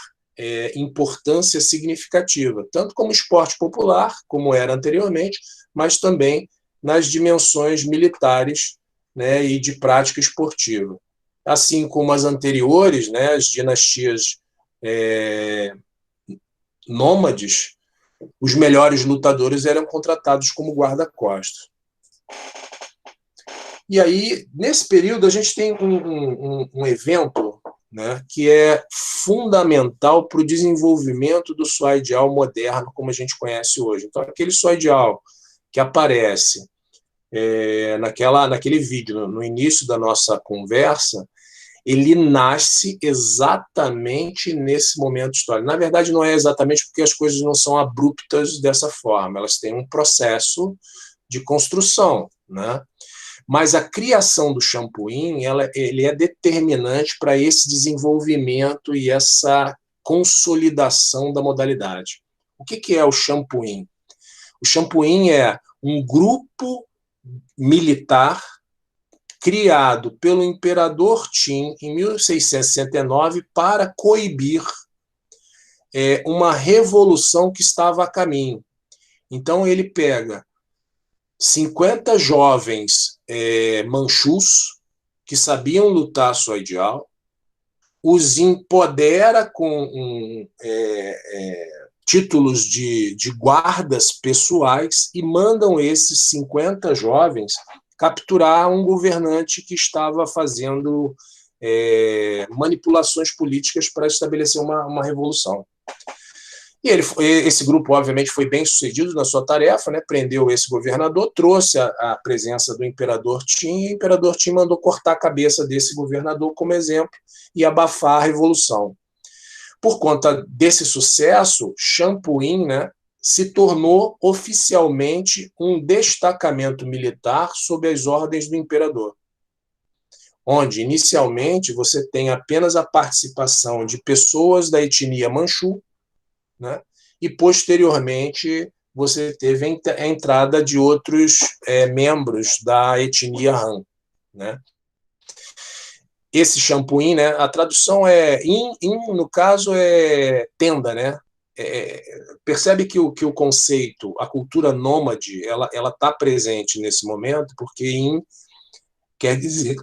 importância significativa, tanto como esporte popular, como era anteriormente, mas também nas dimensões militares, né, e de prática esportiva. Assim como as anteriores, né, as dinastias nômades, os melhores lutadores eram contratados como guarda-costas. E aí, nesse período, a gente tem um evento, né, que é fundamental para o desenvolvimento do Suai Jiao moderno, como a gente conhece hoje. Então, aquele Suai Jiao que aparece naquele vídeo, no início da nossa conversa, ele nasce exatamente nesse momento histórico. Na verdade, não é exatamente porque as coisas não são abruptas dessa forma, elas têm um processo de construção, né? Mas a criação do Champuin, ele é determinante para esse desenvolvimento e essa consolidação da modalidade. O que é o Champuin? O Champuin é um grupo militar criado pelo imperador Qin em 1669 para coibir uma revolução que estava a caminho. Então ele pega 50 jovens manchus que sabiam lutar Suai Jiao, os empodera com títulos de guardas pessoais e mandam esses 50 jovens capturar um governante que estava fazendo manipulações políticas para estabelecer uma revolução. E esse grupo, obviamente, foi bem sucedido na sua tarefa, né? Prendeu esse governador, trouxe a presença do imperador Qin, e o imperador Qin mandou cortar a cabeça desse governador como exemplo e abafar a revolução. Por conta desse sucesso, Champuin, né, se tornou oficialmente um destacamento militar sob as ordens do imperador, onde, inicialmente, você tem apenas a participação de pessoas da etnia manchu, né? E, posteriormente, você teve a entrada de outros membros da etnia Han, né? Esse Champuin, né, a tradução no caso, é tenda, né? Percebe que o conceito, a cultura nômade, ela está presente nesse momento, porque in quer dizer,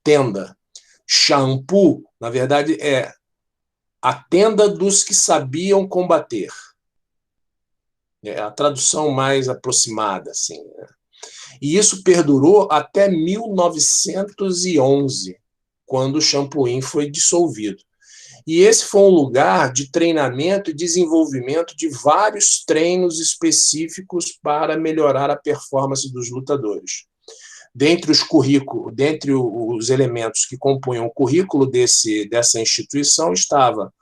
tenda. Champu, na verdade, é a tenda dos que sabiam combater. É a tradução mais aproximada, assim, né? E isso perdurou até 1911, quando o Champuin foi dissolvido. E esse foi um lugar de treinamento e desenvolvimento de vários treinos específicos para melhorar a performance dos lutadores. Dentre os elementos que compunham o currículo dessa instituição estava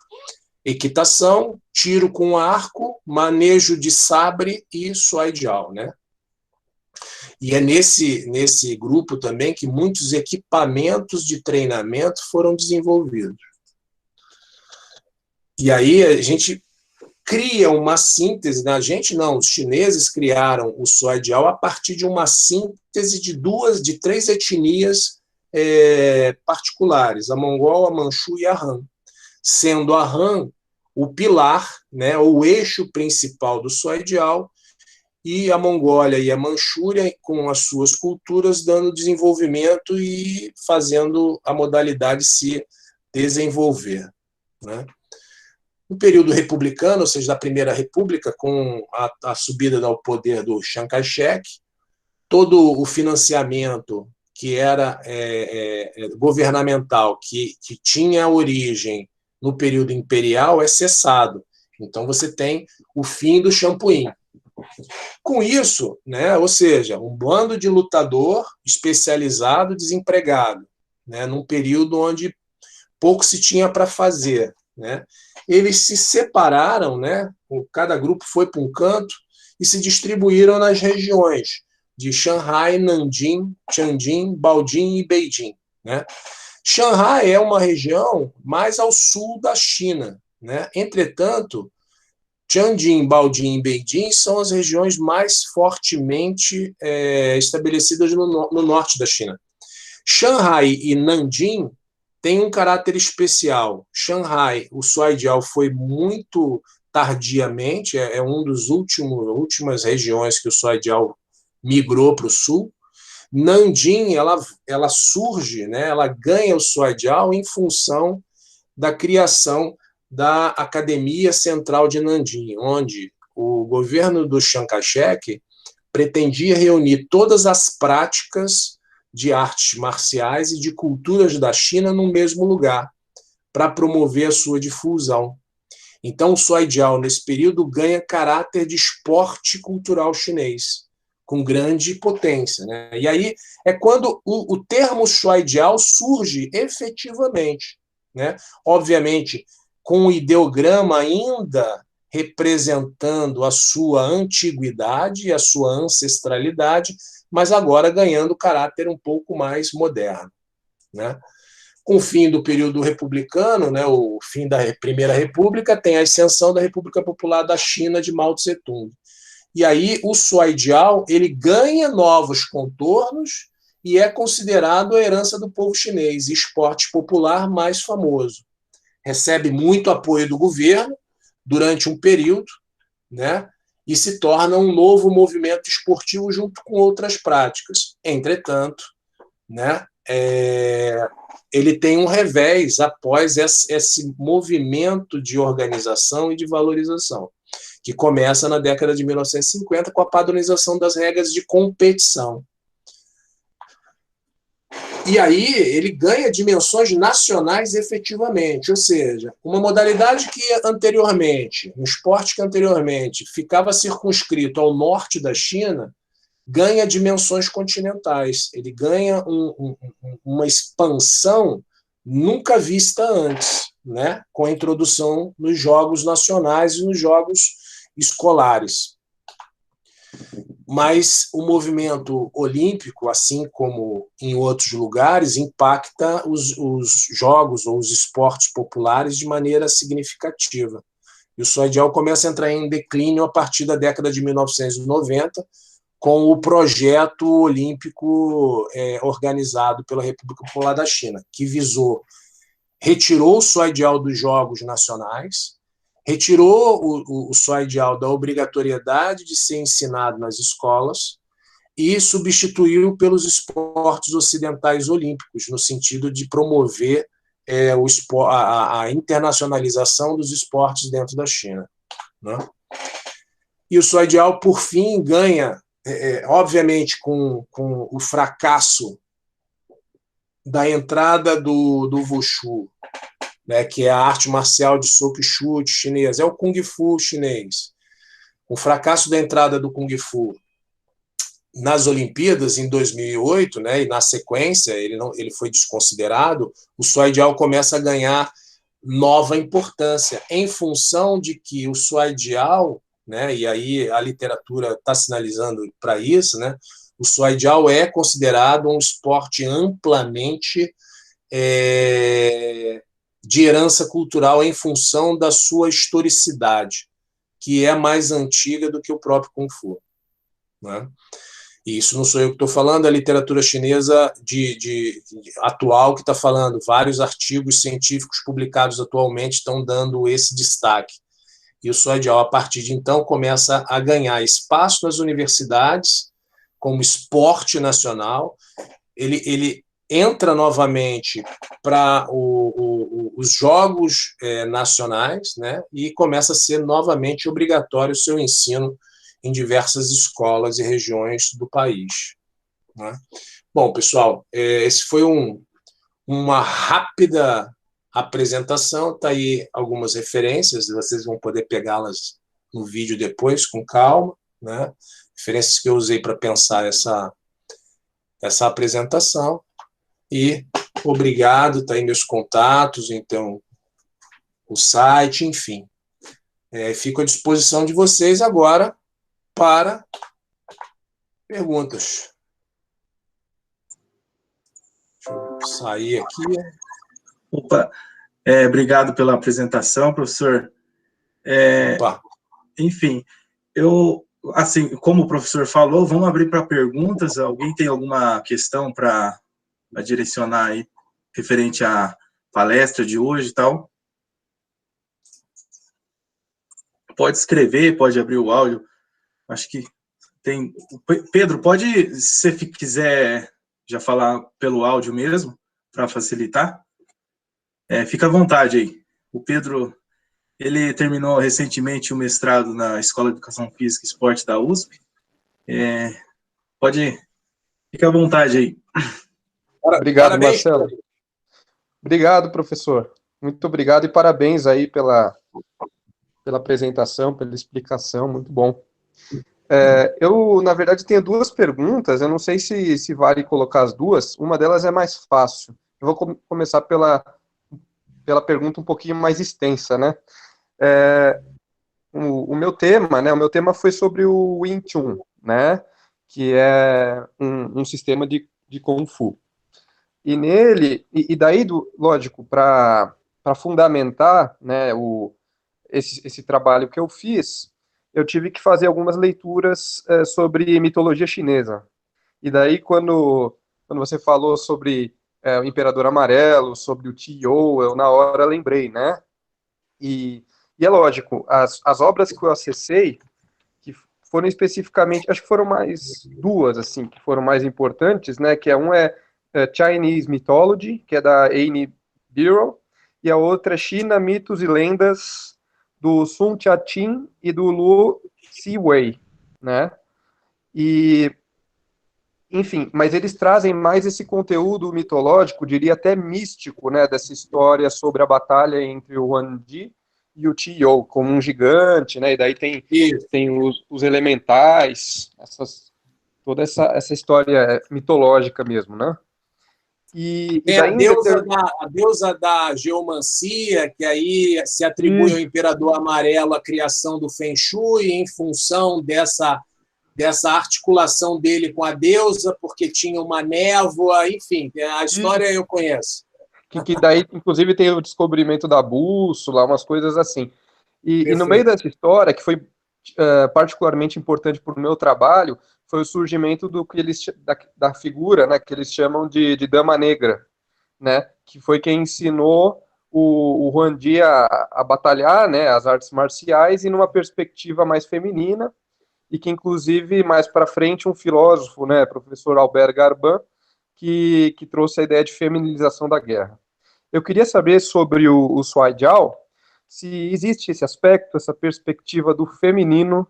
equitação, tiro com arco, manejo de sabre e Suaidial, né? E é nesse grupo também que muitos equipamentos de treinamento foram desenvolvidos. E aí a gente cria uma síntese, né? A gente não, os chineses criaram o Suaidial a partir de uma síntese de três etnias particulares, a Mongol, a Manchu e a Han, sendo a Han o pilar, né, o eixo principal do Suaidial, e a Mongólia e a Manchúria, com as suas culturas, dando desenvolvimento e fazendo a modalidade se desenvolver, né? No período republicano, ou seja, da Primeira República, com a subida ao poder do Chiang Kai-shek, todo o financiamento que era governamental, que tinha origem no período imperial, é cessado. Então, você tem o fim do champuim. Com isso, né, ou seja, um bando de lutador especializado, desempregado, né, num período onde pouco se tinha para fazer, né? Eles se separaram, né? Cada grupo foi para um canto e se distribuíram nas regiões de Xangai, Nanjing, Tianjin, Baoding e Beijing, né? Xangai é uma região mais ao sul da China, né? Entretanto, Tianjin, Baoding e Beijing são as regiões mais fortemente estabelecidas no norte da China. Xangai e Nanjing têm um caráter especial. Xangai, o Suaidial foi muito tardiamente, é um dos últimas regiões que o Suaidial migrou para o sul. Nanjing, ela surge, né, ela ganha o Suaidial em função da criação da Academia Central de Nanjing, onde o governo do Chiang Kai-shek pretendia reunir todas as práticas de artes marciais e de culturas da China no mesmo lugar, para promover a sua difusão. Então, o Suaidial, nesse período, ganha caráter de esporte cultural chinês, com grande potência, né? E aí é quando o termo Suaidial surge efetivamente, né? Obviamente, com o ideograma ainda representando a sua antiguidade e a sua ancestralidade, mas agora ganhando caráter um pouco mais moderno, né? Com o fim do período republicano, né, o fim da Primeira República, tem a ascensão da República Popular da China de Mao Tse-tung. E aí o Suaidial ele ganha novos contornos e é considerado a herança do povo chinês, esporte popular mais famoso. Recebe muito apoio do governo durante um período, né, e se torna um novo movimento esportivo junto com outras práticas. Entretanto, né, ele tem um revés após esse movimento de organização e de valorização, que começa na década de 1950 com a padronização das regras de competição. E aí ele ganha dimensões nacionais efetivamente, ou seja, uma modalidade que anteriormente, um esporte que anteriormente ficava circunscrito ao norte da China, ganha dimensões continentais, ele ganha uma expansão nunca vista antes, né? Com a introdução nos jogos nacionais e nos jogos escolares. Mas o movimento olímpico, assim como em outros lugares, impacta os jogos ou os esportes populares de maneira significativa. E o Suaidial começa a entrar em declínio a partir da década de 1990, com o projeto olímpico organizado pela República Popular da China, que retirou o Suaidial dos Jogos Nacionais, retirou o Suaidial da obrigatoriedade de ser ensinado nas escolas e substituiu pelos esportes ocidentais olímpicos, no sentido de promover a internacionalização dos esportes dentro da China, né? E o Suaidial, por fim, ganha, obviamente, com o fracasso da entrada do Wushu, né, que é a arte marcial de soco e chute chinesa, é o Kung Fu chinês. O fracasso da entrada do Kung Fu nas Olimpíadas em 2008, né, e na sequência ele foi desconsiderado, o Suaidial começa a ganhar nova importância, em função de que o Suaidial, né, e aí a literatura está sinalizando para isso, né, o Suaidial é considerado um esporte amplamente de herança cultural em função da sua historicidade, que é mais antiga do que o próprio Kung Fu, né? E isso não sou eu que estou falando, é a literatura chinesa atual que está falando. Vários artigos científicos publicados atualmente estão dando esse destaque. E o Suaidial, a partir de então, começa a ganhar espaço nas universidades como esporte nacional. Ele entra novamente para os jogos nacionais, né, e começa a ser novamente obrigatório o seu ensino em diversas escolas e regiões do país, né? Bom, pessoal, esse foi uma rápida apresentação, está aí algumas referências, vocês vão poder pegá-las no vídeo depois, com calma, né? Referências que eu usei para pensar essa apresentação. E obrigado, está aí meus contatos, então, o site, enfim. Fico à disposição de vocês agora para perguntas. Deixa eu sair aqui. Opa, obrigado pela apresentação, professor. Enfim, assim, como o professor falou, vamos abrir para perguntas. Alguém tem alguma questão para direcionar aí, referente à palestra de hoje e tal? Pode escrever, pode abrir o áudio. Acho que tem... Pedro, pode, se você quiser já falar pelo áudio mesmo, para facilitar? Fica à vontade aí. O Pedro, ele terminou recentemente o mestrado na Escola de Educação Física e Esporte da USP. Fica à vontade aí. Obrigado, parabéns, Marcelo. Obrigado, professor. Muito obrigado e parabéns aí pela apresentação, pela explicação, muito bom. Eu, na verdade, tenho duas perguntas, eu não sei se vale colocar as duas, uma delas é mais fácil. Eu vou começar pela pergunta um pouquinho mais extensa, né? O meu tema, né? O meu tema foi sobre o Wing Chun, né? Que é um sistema de Kung Fu. E nele, daí, lógico, para fundamentar, né, esse trabalho que eu fiz, eu tive que fazer algumas leituras sobre mitologia chinesa. E daí, quando você falou sobre o Imperador Amarelo, sobre o Qi-You, eu na hora lembrei, né? E é lógico, as obras que eu acessei, que foram especificamente, acho que foram mais duas, assim, que foram mais importantes, né? Que um é Chinese Mythology, que é da Annie Burrell, e a outra é China, Mitos e Lendas, do Sun Tia-Tin e do Lu Siwei, né? E, enfim, mas eles trazem mais esse conteúdo mitológico, diria até místico, né, dessa história sobre a batalha entre o Huan Di e o Qi-You, como um gigante, né, e daí tem os elementais, toda essa história mitológica mesmo, né? E daí, a deusa da geomancia, que aí se atribui ao Imperador Amarelo a criação do Feng Shui em função dessa articulação dele com a deusa, porque tinha uma névoa, enfim, a história eu conheço. Que daí, inclusive, tem o descobrimento da bússola, umas coisas assim. E no meio dessa história, que foi particularmente importante para o meu trabalho, foi o surgimento da figura, né, que eles chamam de Dama Negra, né, que foi quem ensinou o Huan Di a batalhar, né, as artes marciais, e numa perspectiva mais feminina, e que, inclusive, mais para frente, um filósofo, né, professor Albert Garban, que trouxe a ideia de feminilização da guerra. Eu queria saber sobre o Suaidial, se existe esse aspecto, essa perspectiva do feminino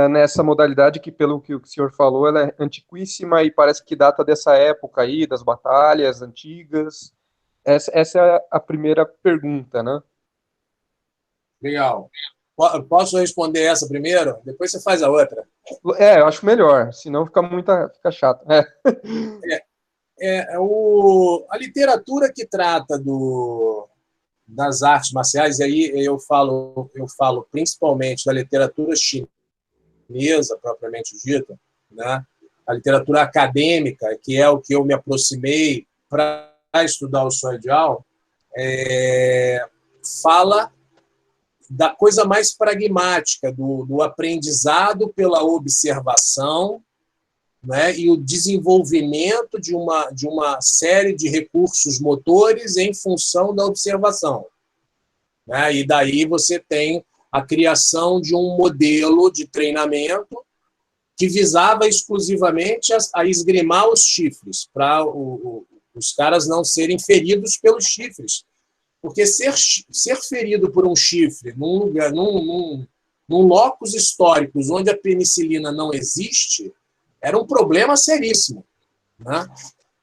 nessa modalidade que, pelo que o senhor falou, ela é antiquíssima e parece que data dessa época aí, das batalhas antigas. Essa é a primeira pergunta, né? Legal. Posso responder essa primeiro? Depois você faz a outra. Eu acho melhor, senão fica chato. A literatura que trata das artes marciais, e aí eu falo principalmente da literatura chinesa, propriamente dita, né? A literatura acadêmica, que é o que eu me aproximei para estudar o Shuai Jiao, fala da coisa mais pragmática, do aprendizado pela observação, né, e o desenvolvimento de uma série de recursos motores em função da observação. Né? E daí você tem a criação de um modelo de treinamento que visava exclusivamente a esgrimar os chifres, para os caras não serem feridos pelos chifres. Porque ser ferido por um chifre num locus históricos onde a penicilina não existe era um problema seríssimo. Né?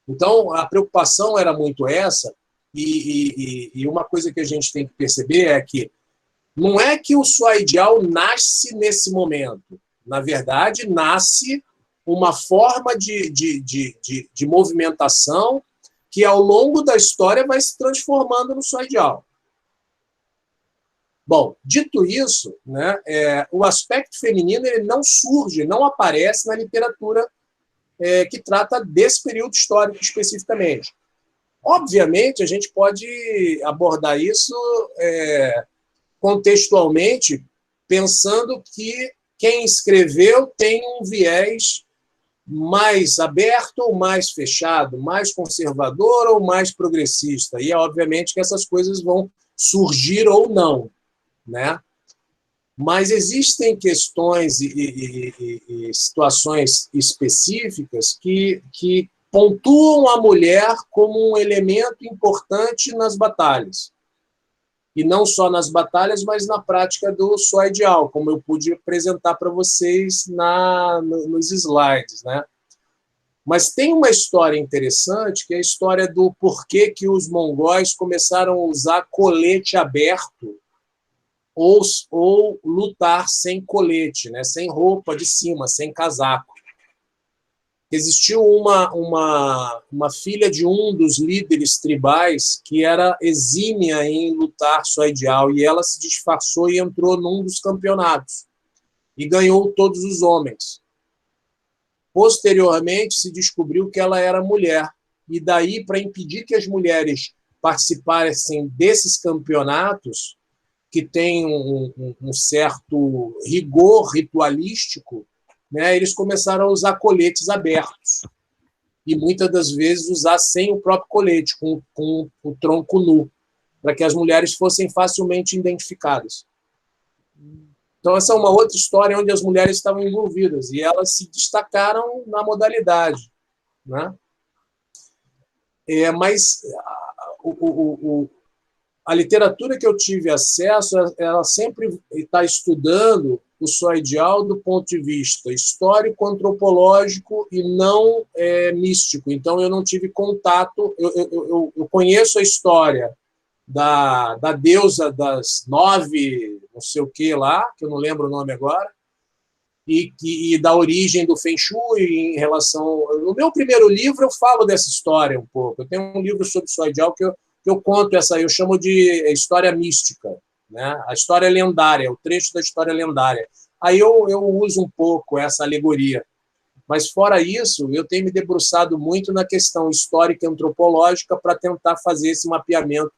Então, a preocupação era muito essa, e uma coisa que a gente tem que perceber é que não é que o Shuai Jiao nasce nesse momento. Na verdade, nasce uma forma de movimentação que, ao longo da história, vai se transformando no Shuai Jiao. Bom, dito isso, né, o aspecto feminino ele não surge, não aparece na literatura que trata desse período histórico especificamente. Obviamente, a gente pode abordar isso contextualmente, pensando que quem escreveu tem um viés mais aberto ou mais fechado, mais conservador ou mais progressista. E, obviamente, que essas coisas vão surgir ou não. Né? Mas existem questões e situações específicas que pontuam a mulher como um elemento importante nas batalhas. E não só nas batalhas, mas na prática do Shuai Jiao, como eu pude apresentar para vocês nos slides. Né? Mas tem uma história interessante, que é a história do porquê que os mongóis começaram a usar colete aberto ou lutar sem colete, né? Sem roupa de cima, sem casaco. Existiu uma filha de um dos líderes tribais que era exímia em lutar Shuai Jiao, e ela se disfarçou e entrou num dos campeonatos e ganhou todos os homens. Posteriormente, se descobriu que ela era mulher, e daí, para impedir que as mulheres participassem desses campeonatos, que tem um certo rigor ritualístico, né, eles começaram a usar coletes abertos. E muitas das vezes usar sem o próprio colete, com o tronco nu, para que as mulheres fossem facilmente identificadas. Então, essa é uma outra história onde as mulheres estavam envolvidas e elas se destacaram na modalidade. Né? Mas a literatura que eu tive acesso, ela sempre está estudando o Shuai Jiao do ponto de vista histórico-antropológico e não místico. Então, eu não tive contato. Eu conheço a história da deusa das 9, não sei o que lá, que eu não lembro o nome agora, e da origem do Feng Shui em relação... No meu primeiro livro, eu falo dessa história um pouco. Eu tenho um livro sobre Shuai Jiao que eu conto essa, eu chamo de história mística, né? A história lendária, o trecho da história lendária. Aí eu uso um pouco essa alegoria. Mas, fora isso, eu tenho me debruçado muito na questão histórica e antropológica para tentar fazer esse mapeamento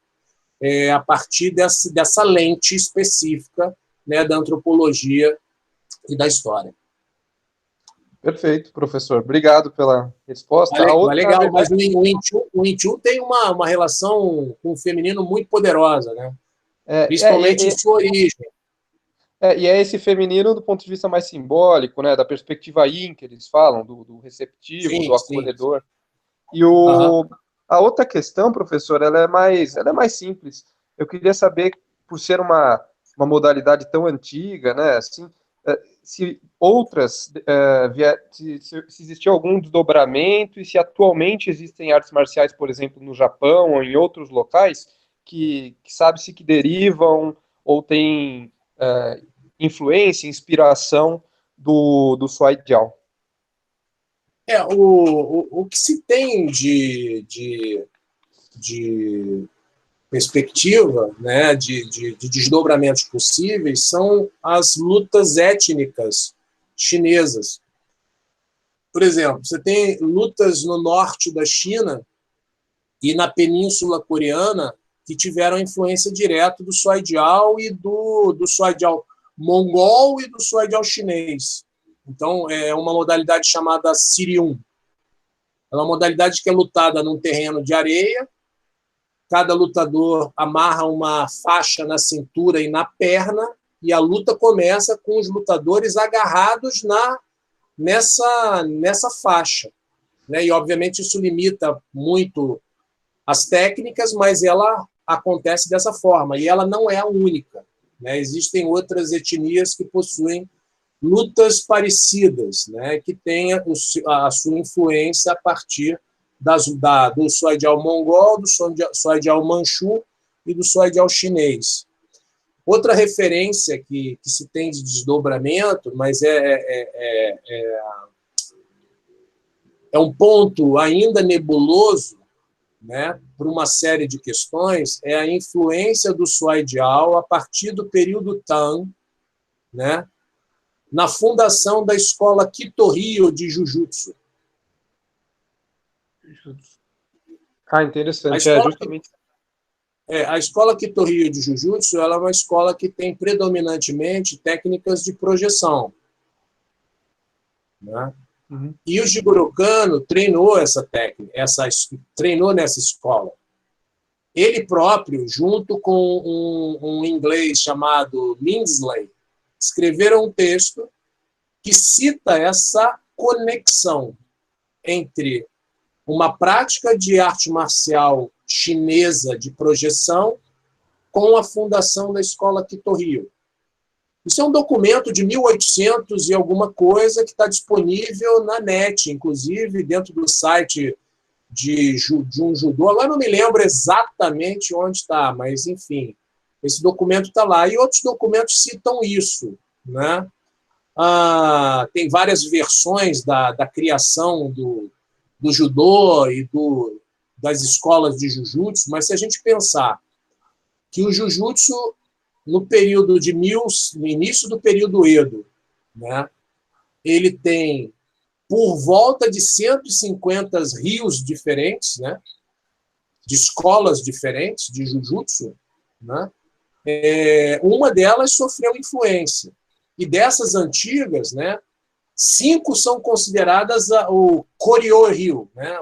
a partir dessa lente específica, né, da antropologia e da história. Perfeito, professor. Obrigado pela resposta. Legal, mas o Wing Chun tem uma relação com o feminino muito poderosa, né? Principalmente em sua origem. E é esse feminino do ponto de vista mais simbólico, né? Da perspectiva Yin, que eles falam, do receptivo, sim, do acolhedor. Sim. E a outra questão, professor, ela é mais simples. Eu queria saber, por ser uma modalidade tão antiga, né? Assim, se outras, se existiu algum desdobramento e se atualmente existem artes marciais, por exemplo, no Japão ou em outros locais, que sabe-se que derivam ou têm influência, inspiração do Shuai Jiao. O que se tem de perspectiva, né, de desdobramentos possíveis, são as lutas étnicas chinesas. Por exemplo, você tem lutas no norte da China e na Península Coreana que tiveram influência direta do Shuaijiao e do Shuaijiao mongol e do Shuaijiao chinês. Então, é uma modalidade chamada Sirium. É uma modalidade que é lutada num terreno de areia. Cada lutador amarra uma faixa na cintura e na perna, e a luta começa com os lutadores agarrados nessa faixa. Né? E, obviamente, isso limita muito as técnicas, mas ela acontece dessa forma, e ela não é a única. Né? Existem outras etnias que possuem lutas parecidas, né? Que têm a sua influência a partir do Shuaijiao mongol, do Shuaijiao manchu e do Shuaijiao chinês. Outra referência que se tem de desdobramento, mas é um ponto ainda nebuloso, né, por uma série de questões, é a influência do Shuaijiao a partir do período Tang, né, na fundação da escola Kitoryu de Jujutsu. Interessante. A escola Kitoryu de Jujutsu ela é uma escola que tem predominantemente técnicas de projeção. Né? Uhum. E o Jigoro Kano treinou essa técnica, treinou nessa escola. Ele próprio, junto com um inglês chamado Lindsley, escreveram um texto que cita essa conexão entre uma prática de arte marcial chinesa de projeção com a fundação da escola Kitoryu. Isso é um documento de 1800 e alguma coisa que está disponível na net, inclusive dentro do site de um judô. Agora não me lembro exatamente onde está, mas, enfim, esse documento está lá. E outros documentos citam isso. Né? Tem várias versões da criação do judô e das escolas de Jujutsu, mas se a gente pensar que o Jujutsu, no início do período Edo, né, ele tem por volta de 150 rios diferentes, né, de escolas diferentes de Jujutsu, né, uma delas sofreu influência. E dessas antigas, né, 5 são consideradas o Koryo-ryu, né,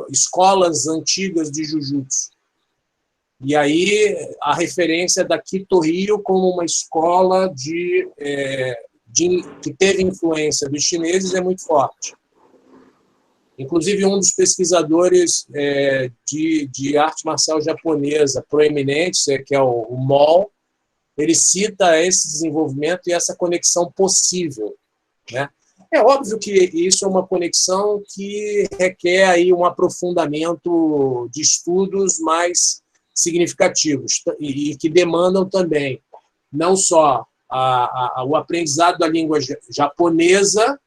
escolas antigas de Jujutsu. E aí a referência da Kitoryu como uma escola que teve influência dos chineses é muito forte. Inclusive, um dos pesquisadores de arte marcial japonesa proeminentes, que é o Mol, ele cita esse desenvolvimento e essa conexão possível. Né? É óbvio que isso é uma conexão que requer aí um aprofundamento de estudos mais significativos e que demandam também não só o aprendizado da língua japonesa,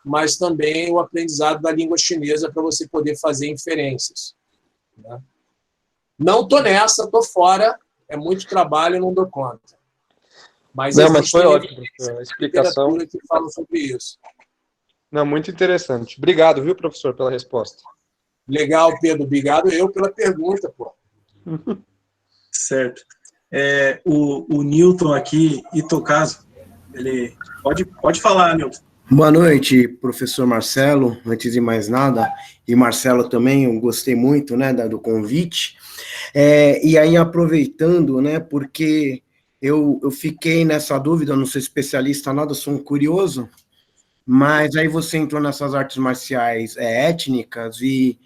mas também o aprendizado da língua chinesa para você poder fazer inferências. Né? Não estou nessa, estou fora, é muito trabalho, não dou conta. Mas foi ótimo, professor. A explicação que fala sobre isso. Não, muito interessante. Obrigado, viu, professor, pela resposta. Legal, Pedro. Obrigado eu pela pergunta, pô. Certo. O Newton aqui, Itokazu, ele pode falar, Newton. Boa noite, professor Marcelo. Antes de mais nada, e Marcelo também, eu gostei muito, né, do convite. E aí, aproveitando, né, porque eu fiquei nessa dúvida, eu não sou especialista em nada, sou um curioso, mas aí você entrou nessas artes marciais étnicas e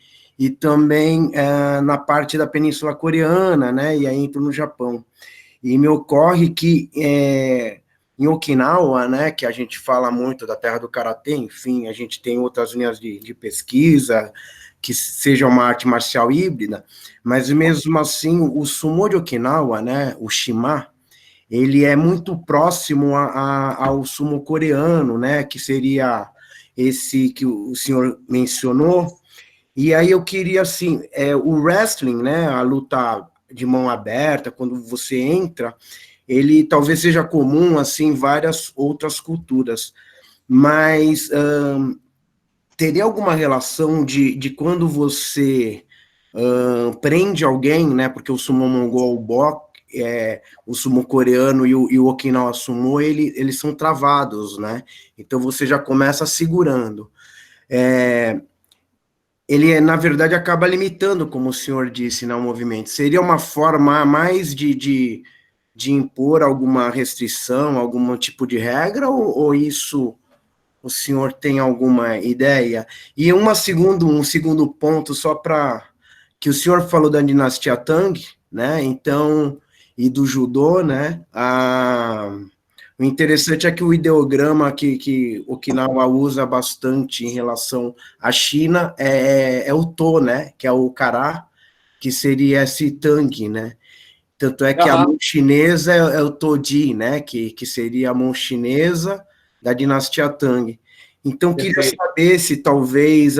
também na parte da Península Coreana, né, e aí entrou no Japão. E me ocorre que em Okinawa, né, que a gente fala muito da terra do karatê, enfim, a gente tem outras linhas de pesquisa que seja uma arte marcial híbrida, mas mesmo assim o sumo de Okinawa, né, o Shima, ele é muito próximo ao sumo coreano, né, que seria esse que o senhor mencionou, E aí eu queria, assim, o wrestling, né, a luta de mão aberta, quando você entra, ele talvez seja comum, assim, em várias outras culturas, mas teria alguma relação de quando você prende alguém, né, porque o sumo mongol, o sumo coreano e o Okinawa sumo, eles são travados, né, então você já começa segurando. Ele, na verdade, acaba limitando, como o senhor disse, né, o movimento. Seria uma forma mais de impor alguma restrição, algum tipo de regra, ou isso o senhor tem alguma ideia? E um segundo ponto, só para que o senhor falou da dinastia Tang, né? Então, e do judô, né? O interessante é que o ideograma que Okinawa usa bastante em relação à China é o To, né? Que é o Kara, que seria esse Tang, né? Tanto é que a mão chinesa é o Toji, né? Que seria a mão chinesa da dinastia Tang. Então, queria saber se talvez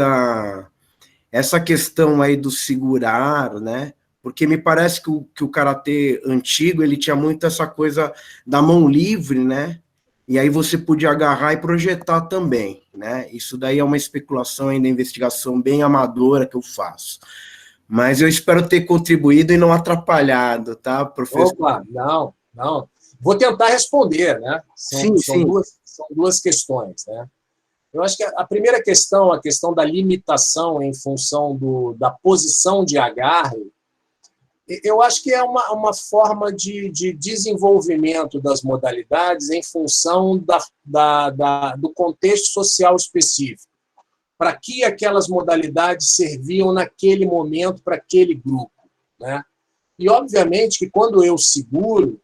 essa questão aí do segurar, né? Porque me parece que o karatê antigo, ele tinha muito essa coisa da mão livre, né? E aí você podia agarrar e projetar também, né? Isso daí é uma especulação ainda, investigação bem amadora que eu faço. Mas eu espero ter contribuído e não atrapalhado, tá, professor? Opa, não, não. Vou tentar responder, né? Sim. São duas questões, né? Eu acho que a primeira questão, a questão da limitação em função da posição de agarre, eu acho que é uma forma de desenvolvimento das modalidades em função do contexto social específico. Para que aquelas modalidades serviam naquele momento para aquele grupo, né? E, obviamente, que quando eu seguro,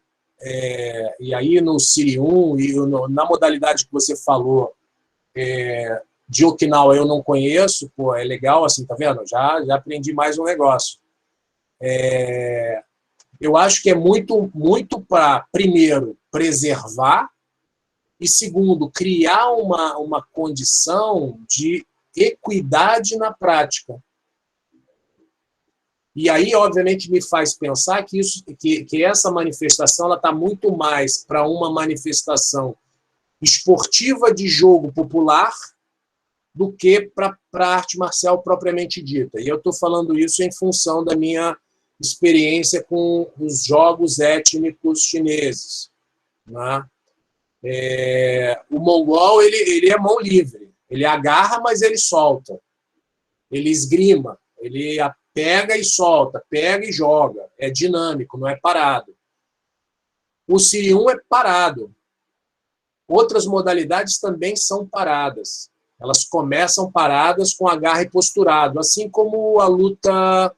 e aí no Sirium e na modalidade que você falou, de Okinawa eu não conheço, pô, é legal, assim, tá vendo? Já aprendi mais um negócio. Eu acho que é muito, muito para, primeiro, preservar e, segundo, criar uma condição de equidade na prática. E aí, obviamente, me faz pensar que essa manifestação está muito mais para uma manifestação esportiva de jogo popular do que para a arte marcial propriamente dita. E eu estou falando isso em função da minha experiência com os jogos étnicos chineses, né? O mongol ele é mão livre. Ele agarra, mas ele solta. Ele esgrima. Ele pega e solta, pega e joga. É dinâmico, não é parado. O Sirium é parado. Outras modalidades também são paradas. Elas começam paradas com agarre posturado, assim como a luta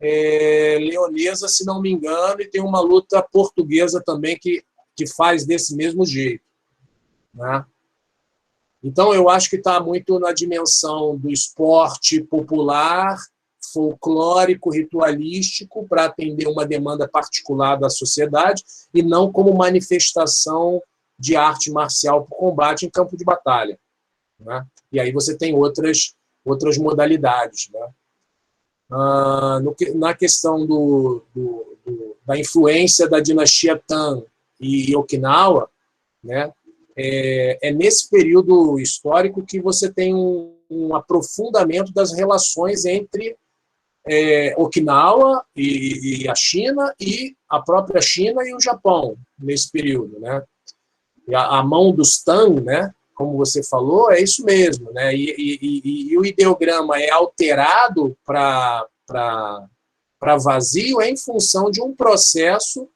leonesa, se não me engano, e tem uma luta portuguesa também que faz desse mesmo jeito, né? Então, eu acho que está muito na dimensão do esporte popular, folclórico, ritualístico, para atender uma demanda particular da sociedade, e não como manifestação de arte marcial por combate em campo de batalha, né? E aí você tem outras modalidades, né? Na questão da influência da dinastia Tang e Okinawa, né? Nesse período histórico que você tem um aprofundamento das relações entre Okinawa e a China, e a própria China e o Japão, nesse período, né? E a mão dos Tang, né, como você falou, é isso mesmo, né? E o ideograma é alterado para vazio em função de um processo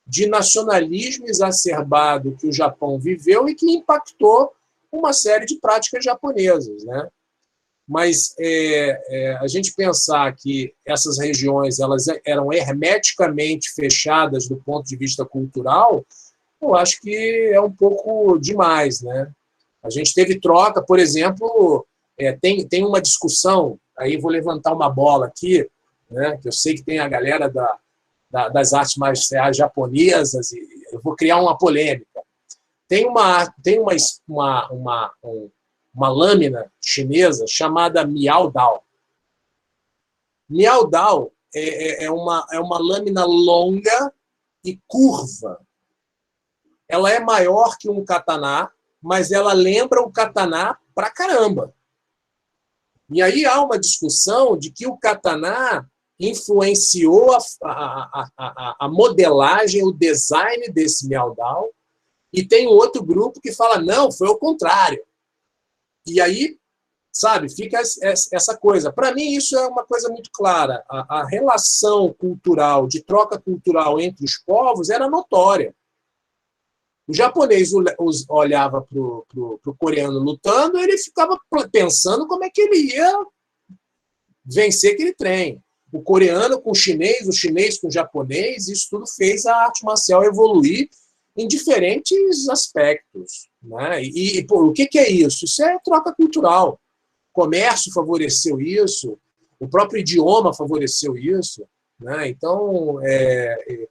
de nacionalismo exacerbado que o Japão viveu e que impactou uma série de práticas japonesas, né? Mas a gente pensar que essas regiões elas eram hermeticamente fechadas do ponto de vista cultural, eu acho que é um pouco demais, né? A gente teve troca, por exemplo, tem uma discussão, aí vou levantar uma bola aqui, né, que eu sei que tem a galera das artes marciais japonesas, e eu vou criar uma polêmica. Tem uma lâmina chinesa chamada Miao Dao. Miao-Dao é uma lâmina longa e curva. Ela é maior que um kataná, mas ela lembra o kataná pra caramba. E aí há uma discussão de que o kataná influenciou a modelagem, o design desse Miao-Dao, e tem um outro grupo que fala, não, foi o contrário. E aí, sabe, fica essa coisa. Para mim, isso é uma coisa muito clara. A relação cultural, de troca cultural entre os povos, era notória. O japonês olhava para o coreano lutando, ele ficava pensando como é que ele ia vencer aquele trem. O coreano com o chinês com o japonês, isso tudo fez a arte marcial evoluir em diferentes aspectos. Né? O que é isso? Isso é troca cultural. O comércio favoreceu isso, o próprio idioma favoreceu isso. Né? Então,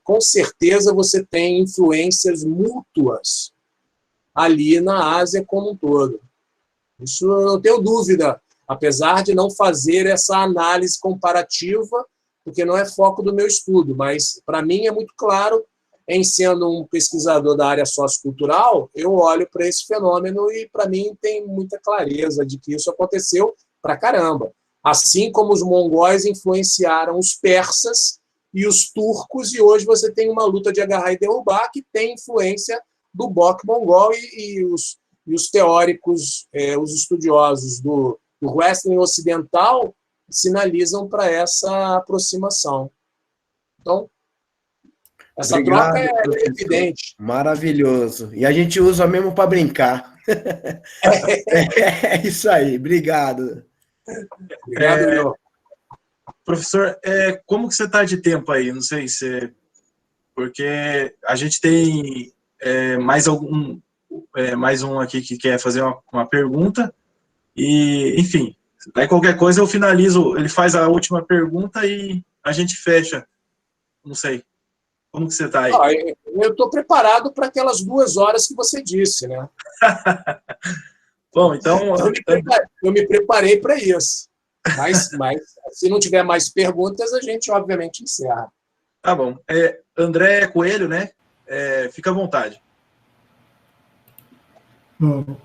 com certeza, você tem influências mútuas ali na Ásia como um todo. Isso eu não tenho dúvida, apesar de não fazer essa análise comparativa, porque não é foco do meu estudo, mas, para mim, é muito claro, em sendo um pesquisador da área sociocultural, eu olho para esse fenômeno e, para mim, tem muita clareza de que isso aconteceu pra caramba. Assim como os mongóis influenciaram os persas e os turcos, e hoje você tem uma luta de agarrar e derrubar que tem influência do Bok mongol e os teóricos, os estudiosos do wrestling ocidental sinalizam para essa aproximação. Então, essa Obrigado, troca é professor. evidente. Maravilhoso. E a gente usa mesmo para brincar. É isso aí. Obrigado. Obrigado, Léo. Professor, como que você está de tempo aí? Não sei se... Porque a gente tem mais um aqui que quer fazer uma pergunta. E, enfim, aí qualquer coisa eu finalizo, ele faz a última pergunta e a gente fecha. Não sei. Como que você está aí? Eu estou preparado para aquelas 2 horas que você disse, né? Bom, então... Eu me preparei para isso. Mas se não tiver mais perguntas, a gente, obviamente, encerra. Tá bom. André Coelho, né? Fica à vontade. Bom,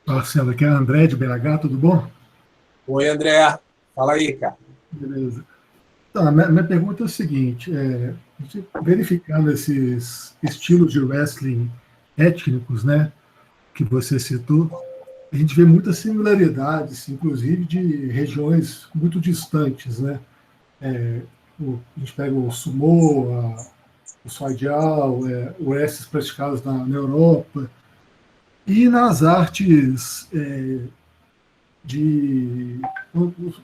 Marcelo, aqui é André de BH, tudo bom? Oi, André. Fala aí, cara. Beleza. Então, a minha pergunta é o seguinte, verificando esses estilos de wrestling étnicos, né, que você citou, a gente vê muitas similaridades, inclusive de regiões muito distantes, né? A gente pega o sumo, o soidial, wrestling praticados na Europa, e nas artes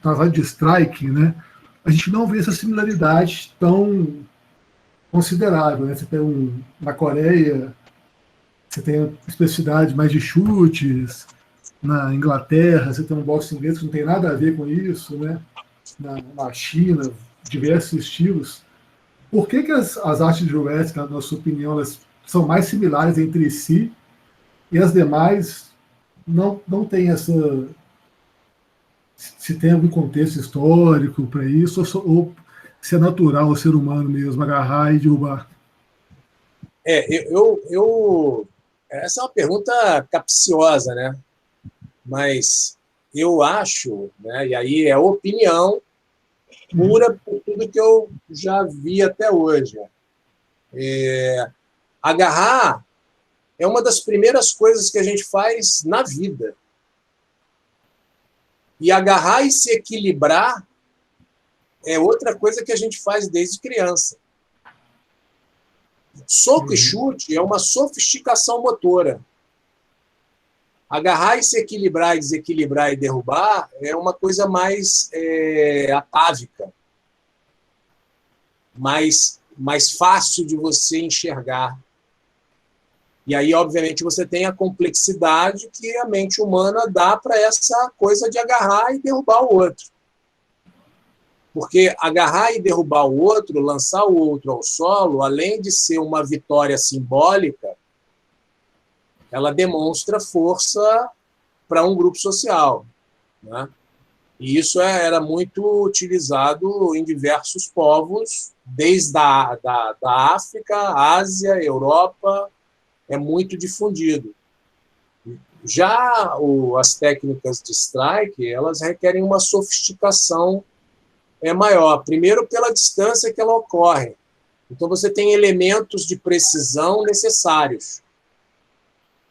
nas artes de striking, né? A gente não vê essa similaridade tão considerável, né? Você tem na Coreia, você tem especificidade mais de chutes, na Inglaterra você tem um boxe inglês que não tem nada a ver com isso, né? Na China, diversos estilos. Por que as artes de wrestling, na sua opinião, elas são mais similares entre si e as demais não têm essa... Se tem algum contexto histórico para isso, ou se é natural o ser humano mesmo agarrar e derrubar? Essa é uma pergunta capciosa, né? Mas eu acho, né, e aí é opinião pura por tudo que eu já vi até hoje. Agarrar é uma das primeiras coisas que a gente faz na vida. E agarrar e se equilibrar é outra coisa que a gente faz desde criança. Soco e chute é uma sofisticação motora. Agarrar e se equilibrar, e desequilibrar e derrubar é uma coisa mais atávica, mais fácil de você enxergar. E aí, obviamente, você tem a complexidade que a mente humana dá para essa coisa de agarrar e derrubar o outro. Porque agarrar e derrubar o outro, lançar o outro ao solo, além de ser uma vitória simbólica, ela demonstra força para um grupo social, né? E isso era muito utilizado em diversos povos, desde da África, Ásia, Europa, é muito difundido. Já as técnicas de strike, elas requerem uma sofisticação maior. Primeiro, pela distância que ela ocorre. Então, você tem elementos de precisão necessários,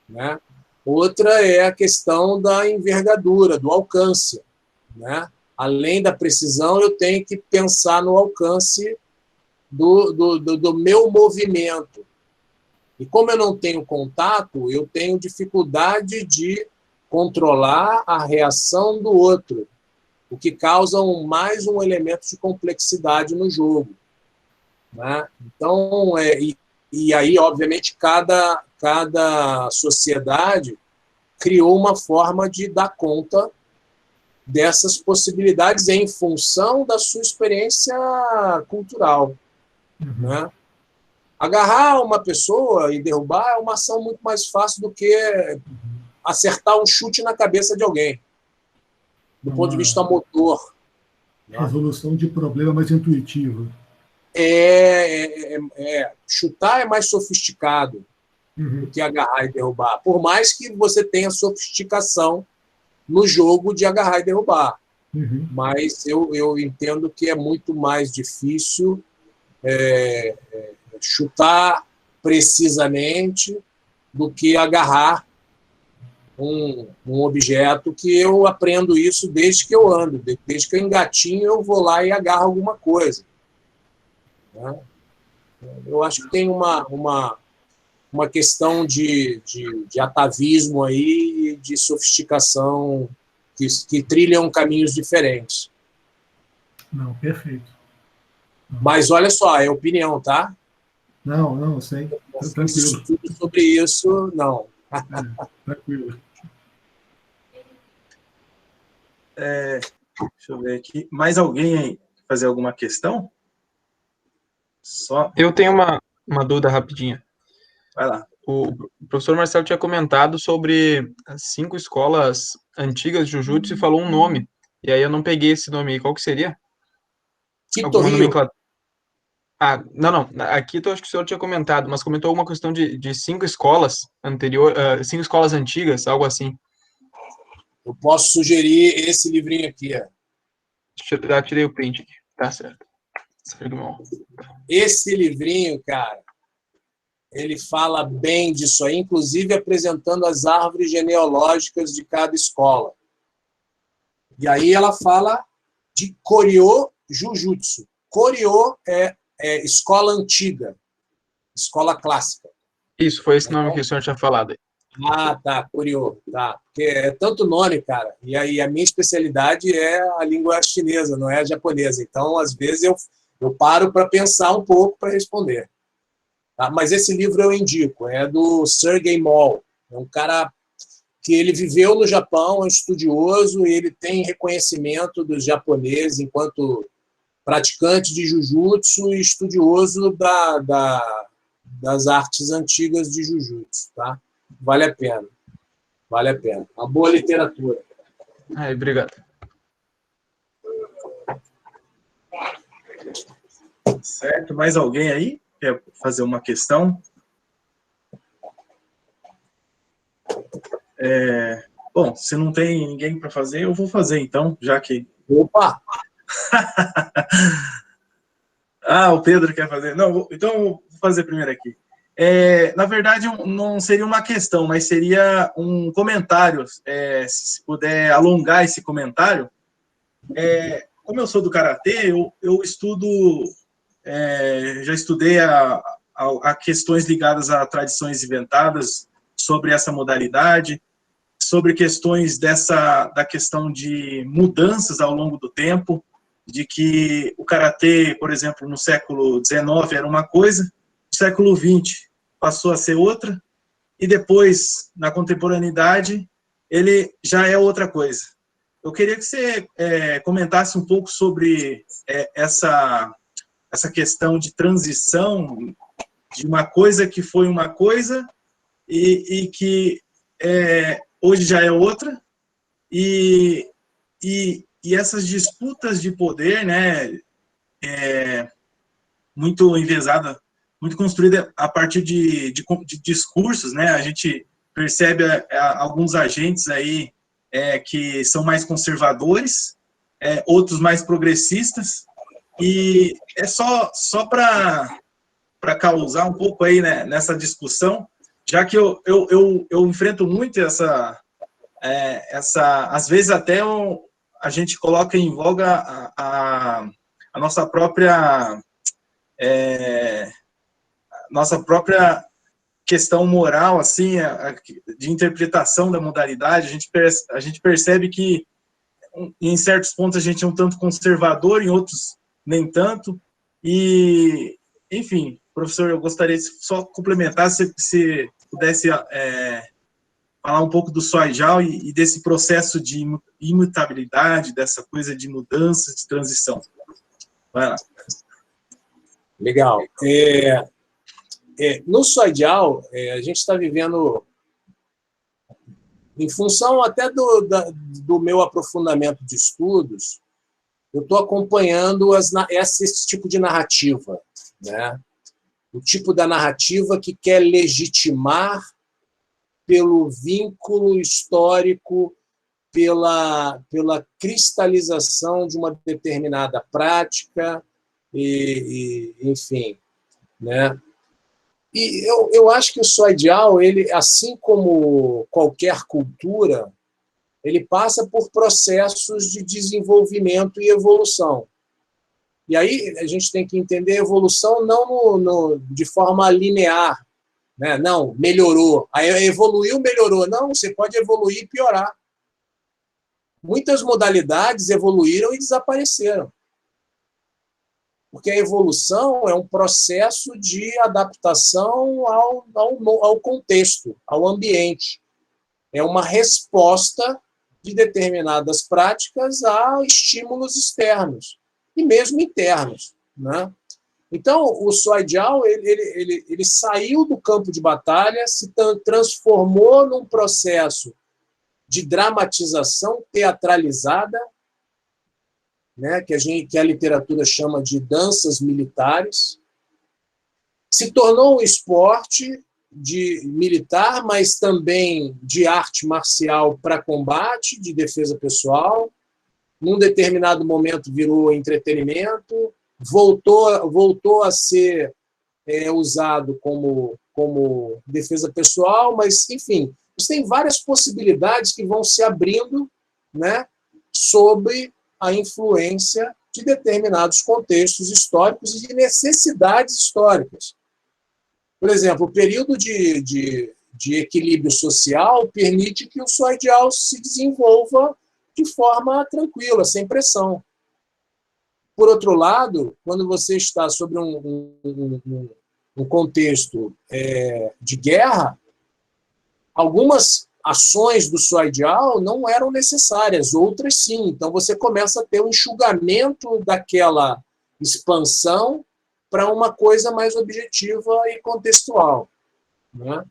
né? Outra é a questão da envergadura, do alcance, né? Além da precisão, eu tenho que pensar no alcance do meu movimento. E como eu não tenho contato, eu tenho dificuldade de controlar a reação do outro, o que causa mais um elemento de complexidade no jogo, né? Então, e aí, obviamente, cada sociedade criou uma forma de dar conta dessas possibilidades em função da sua experiência cultural, né? Agarrar uma pessoa e derrubar é uma ação muito mais fácil do que acertar um chute na cabeça de alguém, do ponto de vista motor. Resolução de problema mais intuitiva. Chutar é mais sofisticado do que agarrar e derrubar, por mais que você tenha sofisticação no jogo de agarrar e derrubar. Mas eu entendo que é muito mais difícil chutar precisamente do que agarrar um objeto, que eu aprendo isso desde que eu ando, desde que eu engatinho, eu vou lá e agarro alguma coisa, né? Eu acho que tem uma questão de atavismo aí, de sofisticação, que trilham caminhos diferentes. Não, perfeito. Mas olha só, é opinião, tá? Não, sei. Tranquilo. Tudo sobre isso, não. Tranquilo. Deixa eu ver aqui. Mais alguém aí fazer alguma questão? Só. Eu tenho uma dúvida rapidinha. Vai lá. O professor Marcelo tinha comentado sobre as 5 escolas antigas de Jujutsu e falou um nome. E aí eu não peguei esse nome aí. Qual que seria? Alguma nomenclatura? Não. Aqui eu acho que o senhor tinha comentado, mas comentou alguma questão de 5 escolas anteriores, 5 escolas antigas, algo assim. Eu posso sugerir esse livrinho aqui. Já tirei o print aqui. Tá certo. Esse livrinho, cara, ele fala bem disso aí, inclusive apresentando as árvores genealógicas de cada escola. E aí ela fala de Koryo Jujutsu. Koryo é escola antiga, escola clássica. Isso, foi esse nome que o senhor tinha falado aí. Tá, Koryo. Tá. Porque é tanto nome, cara. E aí a minha especialidade é a língua chinesa, não é a japonesa. Então, às vezes, eu paro para pensar um pouco para responder. Tá? Mas esse livro eu indico, é do Sergei Moll. É um cara que ele viveu no Japão, é um estudioso, e ele tem reconhecimento dos japoneses enquanto praticante de Jujutsu e estudioso das artes antigas de Jujutsu. Tá? Vale a pena. Vale a pena. Uma boa literatura. Obrigado. Certo. Mais alguém aí quer fazer uma questão? Bom, se não tem ninguém para fazer, eu vou fazer então, já que... Opa! O Pedro quer fazer. Não, então eu vou fazer primeiro aqui. Na verdade, não seria uma questão, mas seria um comentário. Se puder alongar esse comentário. Como eu sou do Karatê, eu estudo... já estudei a questões ligadas a tradições inventadas sobre essa modalidade, sobre questões da questão de mudanças ao longo do tempo, de que o Karatê, por exemplo, no século XIX era uma coisa, no século XX passou a ser outra, e depois, na contemporaneidade, ele já é outra coisa. Eu queria que você comentasse um pouco sobre essa questão de transição de uma coisa que foi uma coisa e que hoje já é outra, e essas disputas de poder, né, muito enviesada, muito construída a partir de discursos, né? A gente percebe alguns agentes aí que são mais conservadores, outros mais progressistas, e é só para causar um pouco aí, né, nessa discussão, já que eu enfrento muito essa às vezes até a gente coloca em voga a nossa própria questão moral, assim, de interpretação da modalidade. A gente percebe que em certos pontos a gente é um tanto conservador, em outros nem tanto, e, enfim, professor, eu gostaria de só complementar, se pudesse falar um pouco do Soijal e desse processo de imutabilidade, dessa coisa de mudança, de transição. Vai lá. Legal. No Soijal, a gente está vivendo, em função até do meu aprofundamento de estudos, eu estou acompanhando esse tipo de narrativa, né? O tipo da narrativa que quer legitimar pelo vínculo histórico, pela cristalização de uma determinada prática, enfim, né? E eu acho que o Soijal, ele, assim como qualquer cultura, ele passa por processos de desenvolvimento e evolução. E aí a gente tem que entender a evolução não de forma linear, né? Não, melhorou. Aí evoluiu, melhorou. Não, você pode evoluir e piorar. Muitas modalidades evoluíram e desapareceram. Porque a evolução é um processo de adaptação ao contexto, ao ambiente. É uma resposta de determinadas práticas a estímulos externos e mesmo internos, né? Então, o Soijal, ele saiu do campo de batalha, se transformou num processo de dramatização teatralizada, né, que a literatura chama de danças militares, se tornou um esporte militar, mas também de arte marcial para combate, de defesa pessoal. Num determinado momento virou entretenimento, voltou a ser usado como defesa pessoal, mas, enfim, você tem várias possibilidades que vão se abrindo, né, sobre a influência de determinados contextos históricos e de necessidades históricas. Por exemplo, o período de equilíbrio social permite que o Soijal se desenvolva de forma tranquila, sem pressão. Por outro lado, quando você está sobre um contexto de guerra, algumas ações do Soijal não eram necessárias, outras sim. Então você começa a ter um enxugamento daquela expansão para uma coisa mais objetiva e contextual, né?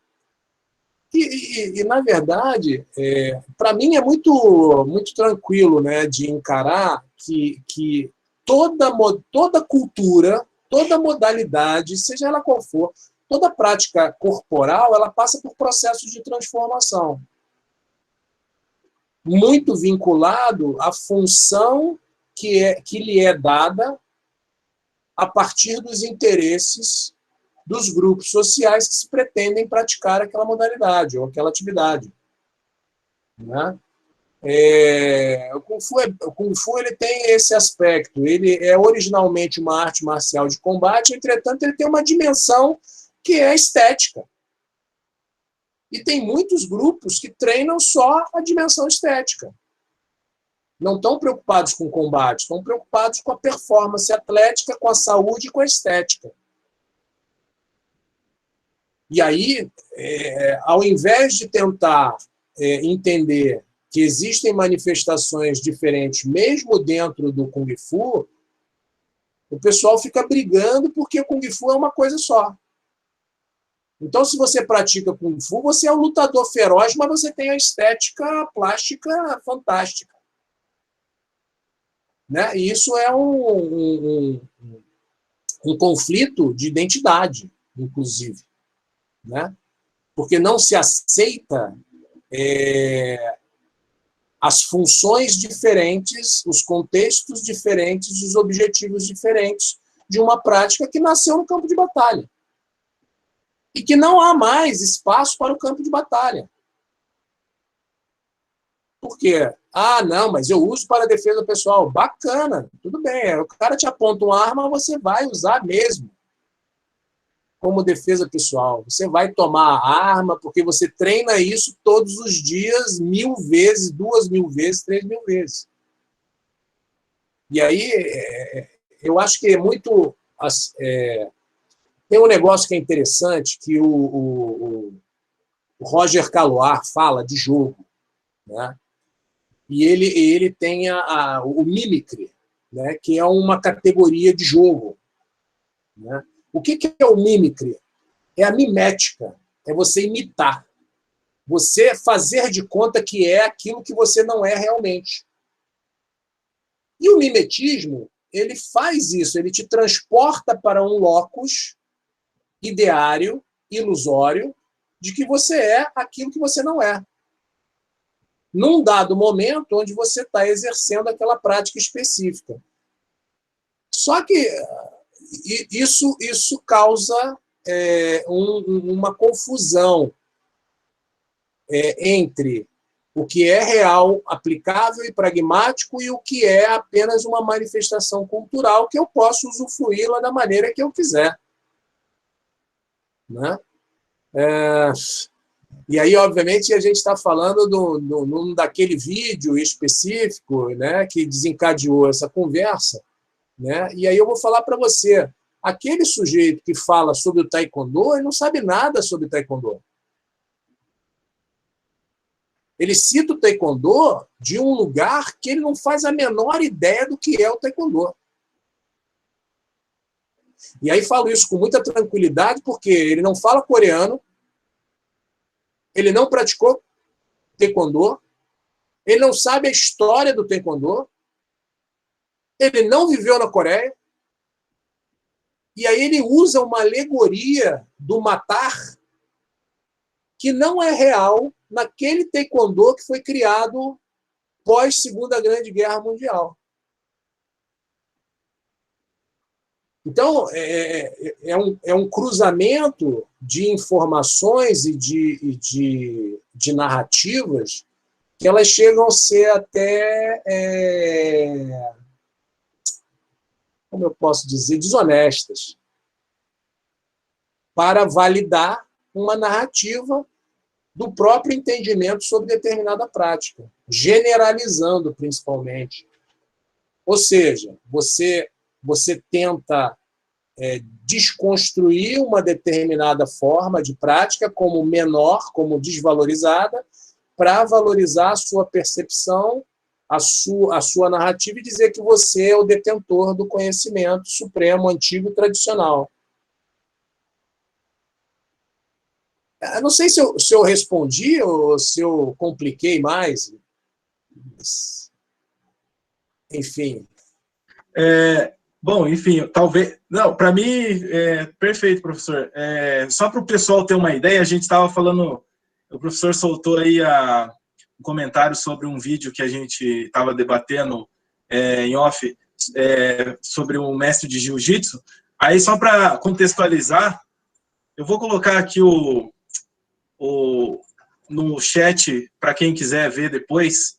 E na verdade, para mim é muito, muito tranquilo, né, de encarar que toda cultura, toda modalidade, seja ela qual for, toda prática corporal, ela passa por processos de transformação. Muito vinculado à função que lhe é dada a partir dos interesses dos grupos sociais que se pretendem praticar aquela modalidade ou aquela atividade, né? O Kung Fu ele tem esse aspecto. Ele é originalmente uma arte marcial de combate, entretanto, ele tem uma dimensão que é a estética. E tem muitos grupos que treinam só a dimensão estética. Não estão preocupados com o combate, estão preocupados com a performance atlética, com a saúde e com a estética. E aí, ao invés de tentar entender que existem manifestações diferentes, mesmo dentro do Kung Fu, o pessoal fica brigando porque o Kung Fu é uma coisa só. Então, se você pratica Kung Fu, você é um lutador feroz, mas você tem a estética plástica fantástica. né? E isso é um conflito de identidade, inclusive, né? Porque não se aceita as funções diferentes, os contextos diferentes, os objetivos diferentes de uma prática que nasceu no campo de batalha. E que não há mais espaço para o campo de batalha. Por quê? Ah, não, mas eu uso para defesa pessoal. Bacana, tudo bem. O cara te aponta uma arma, você vai usar mesmo como defesa pessoal. Você vai tomar a arma porque você treina isso todos os dias, 1000 vezes, 2000 vezes, 3000 vezes. E aí, eu acho que é muito... tem um negócio que é interessante, que o Roger Caillois fala de jogo, né? E ele tem o mimicry, né? Que é uma categoria de jogo, né? O que é o mimicry? É a mimética, é você imitar. Você fazer de conta que é aquilo que você não é realmente. E o mimetismo, ele faz isso, ele te transporta para um locus ideário, ilusório, de que você é aquilo que você não é. Num dado momento onde você está exercendo aquela prática específica. Só que isso causa uma confusão entre o que é real, aplicável e pragmático e o que é apenas uma manifestação cultural que eu posso usufruí-la da maneira que eu quiser. Né? E aí, obviamente, a gente está falando daquele vídeo específico, né, que desencadeou essa conversa, né? E aí eu vou falar para você, aquele sujeito que fala sobre o taekwondo, ele não sabe nada sobre taekwondo. Ele cita o taekwondo de um lugar que ele não faz a menor ideia do que é o taekwondo. E aí falo isso com muita tranquilidade, porque ele não fala coreano, ele não praticou taekwondo, ele não sabe a história do taekwondo, ele não viveu na Coreia, e aí ele usa uma alegoria do matar que não é real naquele taekwondo que foi criado pós Segunda Grande Guerra Mundial. Então, é um cruzamento de informações e de narrativas que elas chegam a ser até, como eu posso dizer, desonestas, para validar uma narrativa do próprio entendimento sobre determinada prática, generalizando principalmente. Ou seja, você tenta desconstruir uma determinada forma de prática como menor, como desvalorizada, para valorizar a sua percepção, a sua narrativa e dizer que você é o detentor do conhecimento supremo, antigo e tradicional. Eu não sei se eu respondi ou se eu compliquei mais. Enfim. Bom, enfim, talvez... Não, para mim, perfeito, professor. Só para o pessoal ter uma ideia, a gente estava falando... O professor soltou aí um comentário sobre um vídeo que a gente estava debatendo em off sobre um mestre de jiu-jitsu. Aí, só para contextualizar, eu vou colocar aqui no chat, para quem quiser ver depois,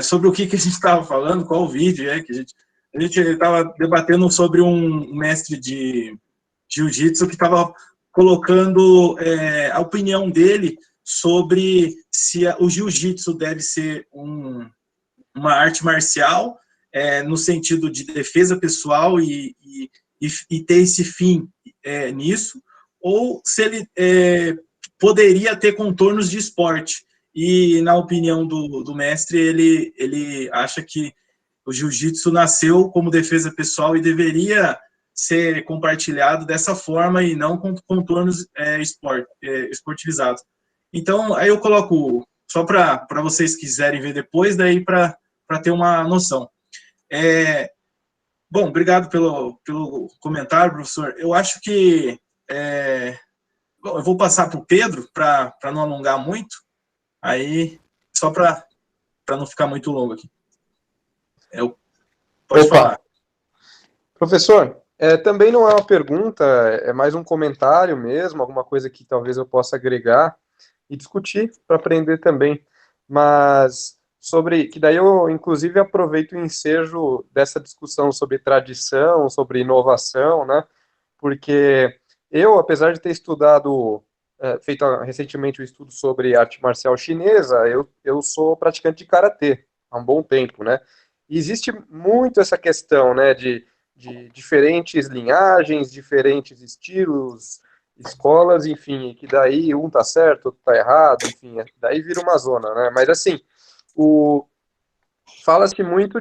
sobre o que a gente estava falando, qual o vídeo que a gente estava debatendo sobre um mestre de jiu-jitsu que estava colocando a opinião dele sobre se o jiu-jitsu deve ser uma arte marcial, no sentido de defesa pessoal e ter esse fim nisso, ou se ele poderia ter contornos de esporte. E, na opinião do mestre, ele acha que o jiu-jitsu nasceu como defesa pessoal e deveria ser compartilhado dessa forma e não com contornos esportivizados. Então, aí eu coloco, só para vocês quiserem ver depois, daí para ter uma noção. Bom, obrigado pelo comentário, professor. Eu acho que bom, eu vou passar para o Pedro, para não alongar muito, aí só para não ficar muito longo aqui. Pode falar. Professor, também não é uma pergunta, é mais um comentário mesmo, alguma coisa que talvez eu possa agregar e discutir para aprender também. Mas que daí eu, inclusive, aproveito o ensejo dessa discussão sobre tradição, sobre inovação, né? Porque eu, apesar de ter estudado, feito recentemente um estudo sobre arte marcial chinesa, eu sou praticante de karatê há um bom tempo, né? E existe muito essa questão, né, de diferentes linhagens, diferentes estilos, escolas, enfim, que daí um tá certo, outro tá errado, enfim, daí vira uma zona, né? Mas assim, fala-se muito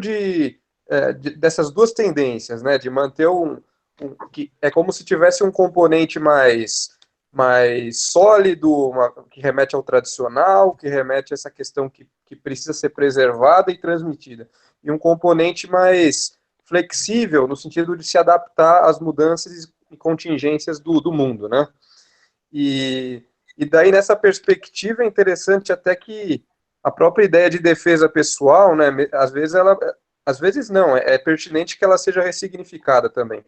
dessas duas tendências, né? De manter que é como se tivesse um componente mais sólido, que remete ao tradicional, que remete a essa questão que precisa ser preservada e transmitida, e um componente mais flexível, no sentido de se adaptar às mudanças e contingências do mundo, né? E daí, nessa perspectiva, é interessante até que a própria ideia de defesa pessoal, né, às vezes não, é pertinente que ela seja ressignificada também.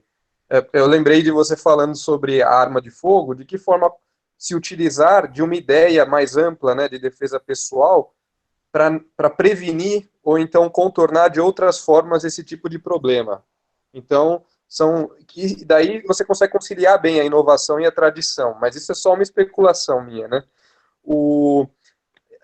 Eu lembrei de você falando sobre a arma de fogo, de que forma se utilizar de uma ideia mais ampla, né, de defesa pessoal para prevenir ou então contornar de outras formas esse tipo de problema. Então, daí você consegue conciliar bem a inovação e a tradição, mas isso é só uma especulação minha, né?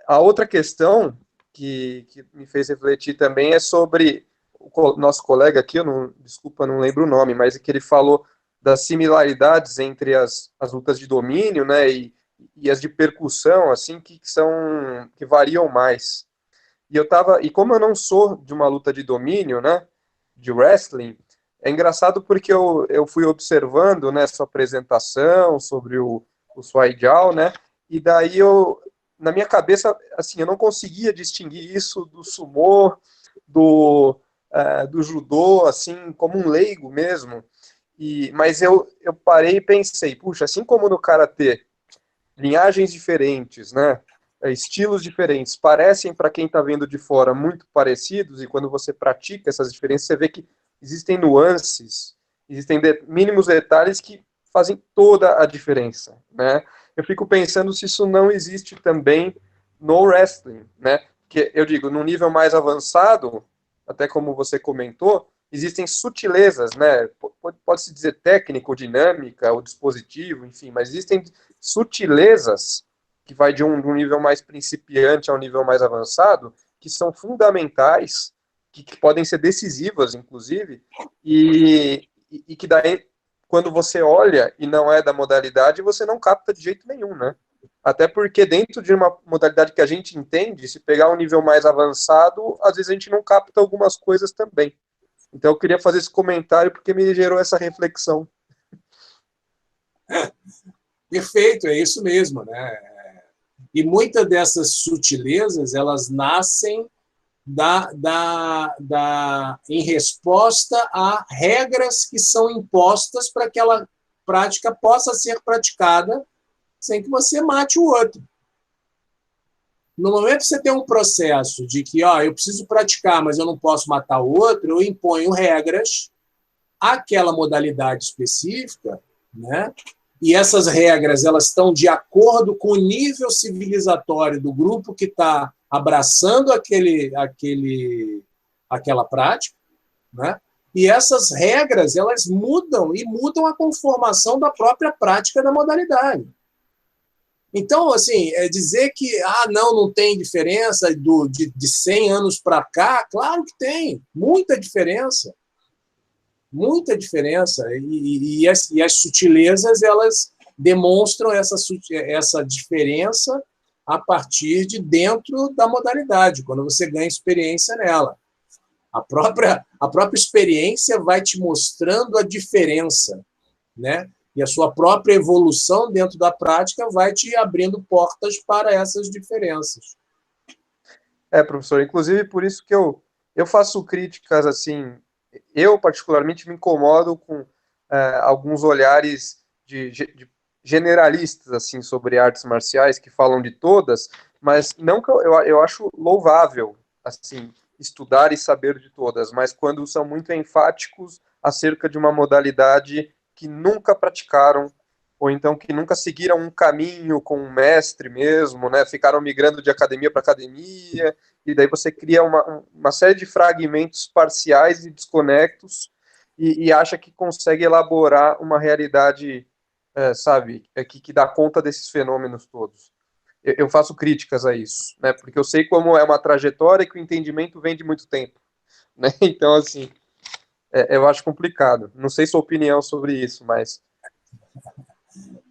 A outra questão que me fez refletir também é sobre o nosso colega aqui, desculpa, não lembro o nome, mas que ele falou das similaridades entre as lutas de domínio, né, e as de percussão, assim, que variam mais. E como eu não sou de uma luta de domínio, né, de wrestling, é engraçado porque eu fui observando, né, sua apresentação sobre o Swai Jiao, né, e daí na minha cabeça, assim, eu não conseguia distinguir isso do sumô, do judô, assim, como um leigo mesmo. Mas eu parei e pensei, puxa, assim como no karatê, linhagens diferentes, né, estilos diferentes, parecem para quem está vendo de fora muito parecidos, e quando você pratica essas diferenças, você vê que existem nuances, existem mínimos detalhes que fazem toda a diferença, né? Eu fico pensando se isso não existe também no wrestling, né? Que eu digo, num nível mais avançado, até como você comentou, existem sutilezas, né? Pode-se dizer técnica, ou dinâmica, ou dispositivo, enfim, mas existem sutilezas que vai de um nível mais principiante ao nível mais avançado, que são fundamentais, que podem ser decisivas, inclusive, e que daí, quando você olha e não é da modalidade, você não capta de jeito nenhum, né? Até porque dentro de uma modalidade que a gente entende, se pegar um nível mais avançado, às vezes a gente não capta algumas coisas também. Então eu queria fazer esse comentário porque me gerou essa reflexão. Perfeito, é isso mesmo, né? E muitas dessas sutilezas, elas nascem em resposta a regras que são impostas para que aquela prática possa ser praticada sem que você mate o outro. No momento que você tem um processo de que eu preciso praticar, mas eu não posso matar o outro, eu imponho regras àquela modalidade específica, né? E essas regras elas estão de acordo com o nível civilizatório do grupo que está abraçando aquela prática, né? E essas regras elas mudam a conformação da própria prática da modalidade. Então, assim, dizer que não tem diferença de 100 anos para cá, claro que tem, muita diferença. Muita diferença. E as sutilezas, elas demonstram essa diferença a partir de dentro da modalidade, quando você ganha experiência nela. A própria experiência vai te mostrando a diferença, né? E a sua própria evolução dentro da prática vai te abrindo portas para essas diferenças. Professor, inclusive por isso que eu Eu faço críticas, assim, eu particularmente me incomodo com alguns olhares de generalistas, assim, sobre artes marciais, que falam de todas, mas não que eu acho louvável, assim, estudar e saber de todas, mas quando são muito enfáticos acerca de uma modalidade que nunca praticaram, ou então que nunca seguiram um caminho com um mestre mesmo, né? Ficaram migrando de academia para academia, e daí você cria uma série de fragmentos parciais e desconectos, e acha que consegue elaborar uma realidade, sabe, que dá conta desses fenômenos todos. Eu faço críticas a isso, né? Porque eu sei como é uma trajetória e que o entendimento vem de muito tempo, né? Então, assim, eu acho complicado. Não sei sua opinião sobre isso, mas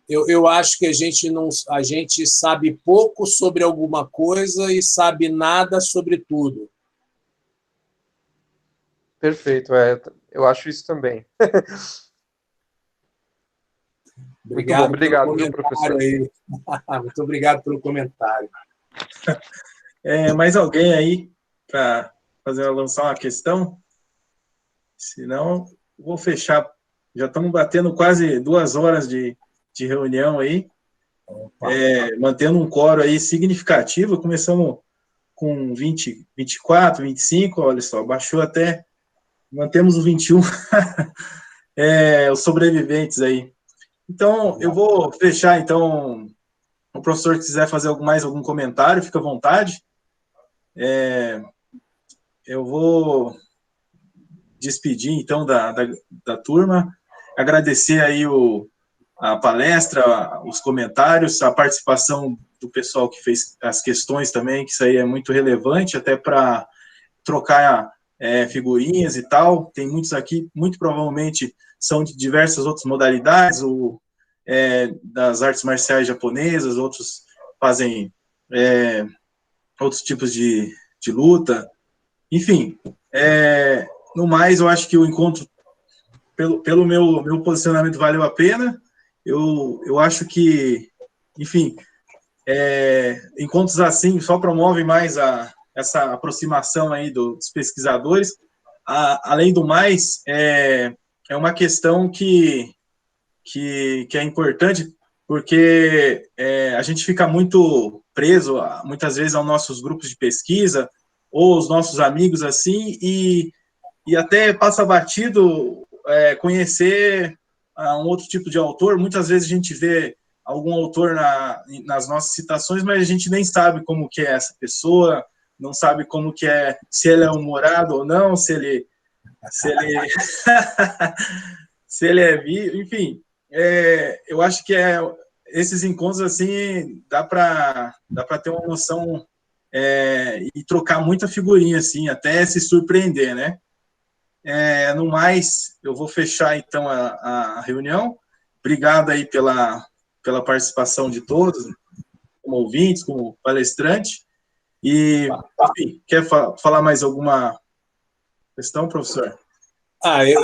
Eu acho que a gente sabe pouco sobre alguma coisa e sabe nada sobre tudo. perfeito, eu acho isso também. Muito bom, obrigado, viu, professor? Aí. Muito obrigado pelo comentário. Mais alguém aí para lançar uma questão? Senão, vou fechar. Já estamos batendo quase 2 horas de reunião aí, mantendo um coro aí significativo. Começamos com 20, 24, 25, olha só, baixou até, mantemos o 21, os sobreviventes aí. Então, eu vou fechar, então, o professor quiser fazer mais algum comentário, fica à vontade. Eu vou despedir, então, da turma, agradecer aí a palestra, os comentários, a participação do pessoal que fez as questões também, que isso aí é muito relevante, até para trocar figurinhas e tal. Tem muitos aqui, muito provavelmente são de diversas outras modalidades, das artes marciais japonesas, outros fazem outros tipos de luta. Enfim, no mais, eu acho que o encontro, pelo meu posicionamento, valeu a pena. Eu acho que, enfim, encontros assim só promovem mais essa aproximação aí dos pesquisadores. Além do mais, é uma questão que é importante, porque a gente fica muito preso, muitas vezes, aos nossos grupos de pesquisa, ou os nossos amigos, assim, e até passa batido conhecer um outro tipo de autor. Muitas vezes a gente vê algum autor nas nossas citações, mas a gente nem sabe como que é essa pessoa, não sabe como que é, se ele é humorado ou não, se ele se ele é vivo, enfim. Eu acho que esses encontros, assim, dá para ter uma noção e trocar muita figurinha, assim, até se surpreender, né? No mais, eu vou fechar, então, a reunião. Obrigado aí pela participação de todos, como ouvintes, como palestrante. E, enfim, quer falar mais alguma questão, professor?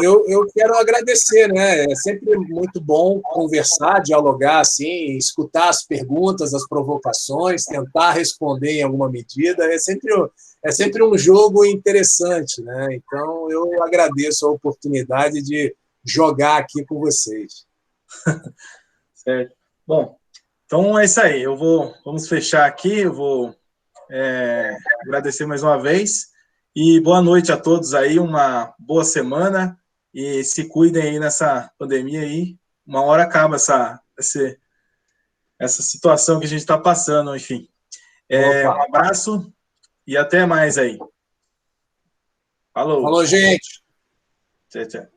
Eu quero agradecer, né? É sempre muito bom conversar, dialogar, assim, escutar as perguntas, as provocações, tentar responder em alguma medida. É sempre um jogo interessante, né? Então, eu agradeço a oportunidade de jogar aqui com vocês. Certo. Bom, então é isso aí. Vamos fechar aqui. Eu vou agradecer mais uma vez. E boa noite a todos aí, uma boa semana e se cuidem aí nessa pandemia aí. Uma hora acaba essa situação que a gente está passando, enfim. Um abraço e até mais aí. Falou. Falou, gente. Tchau, tchau.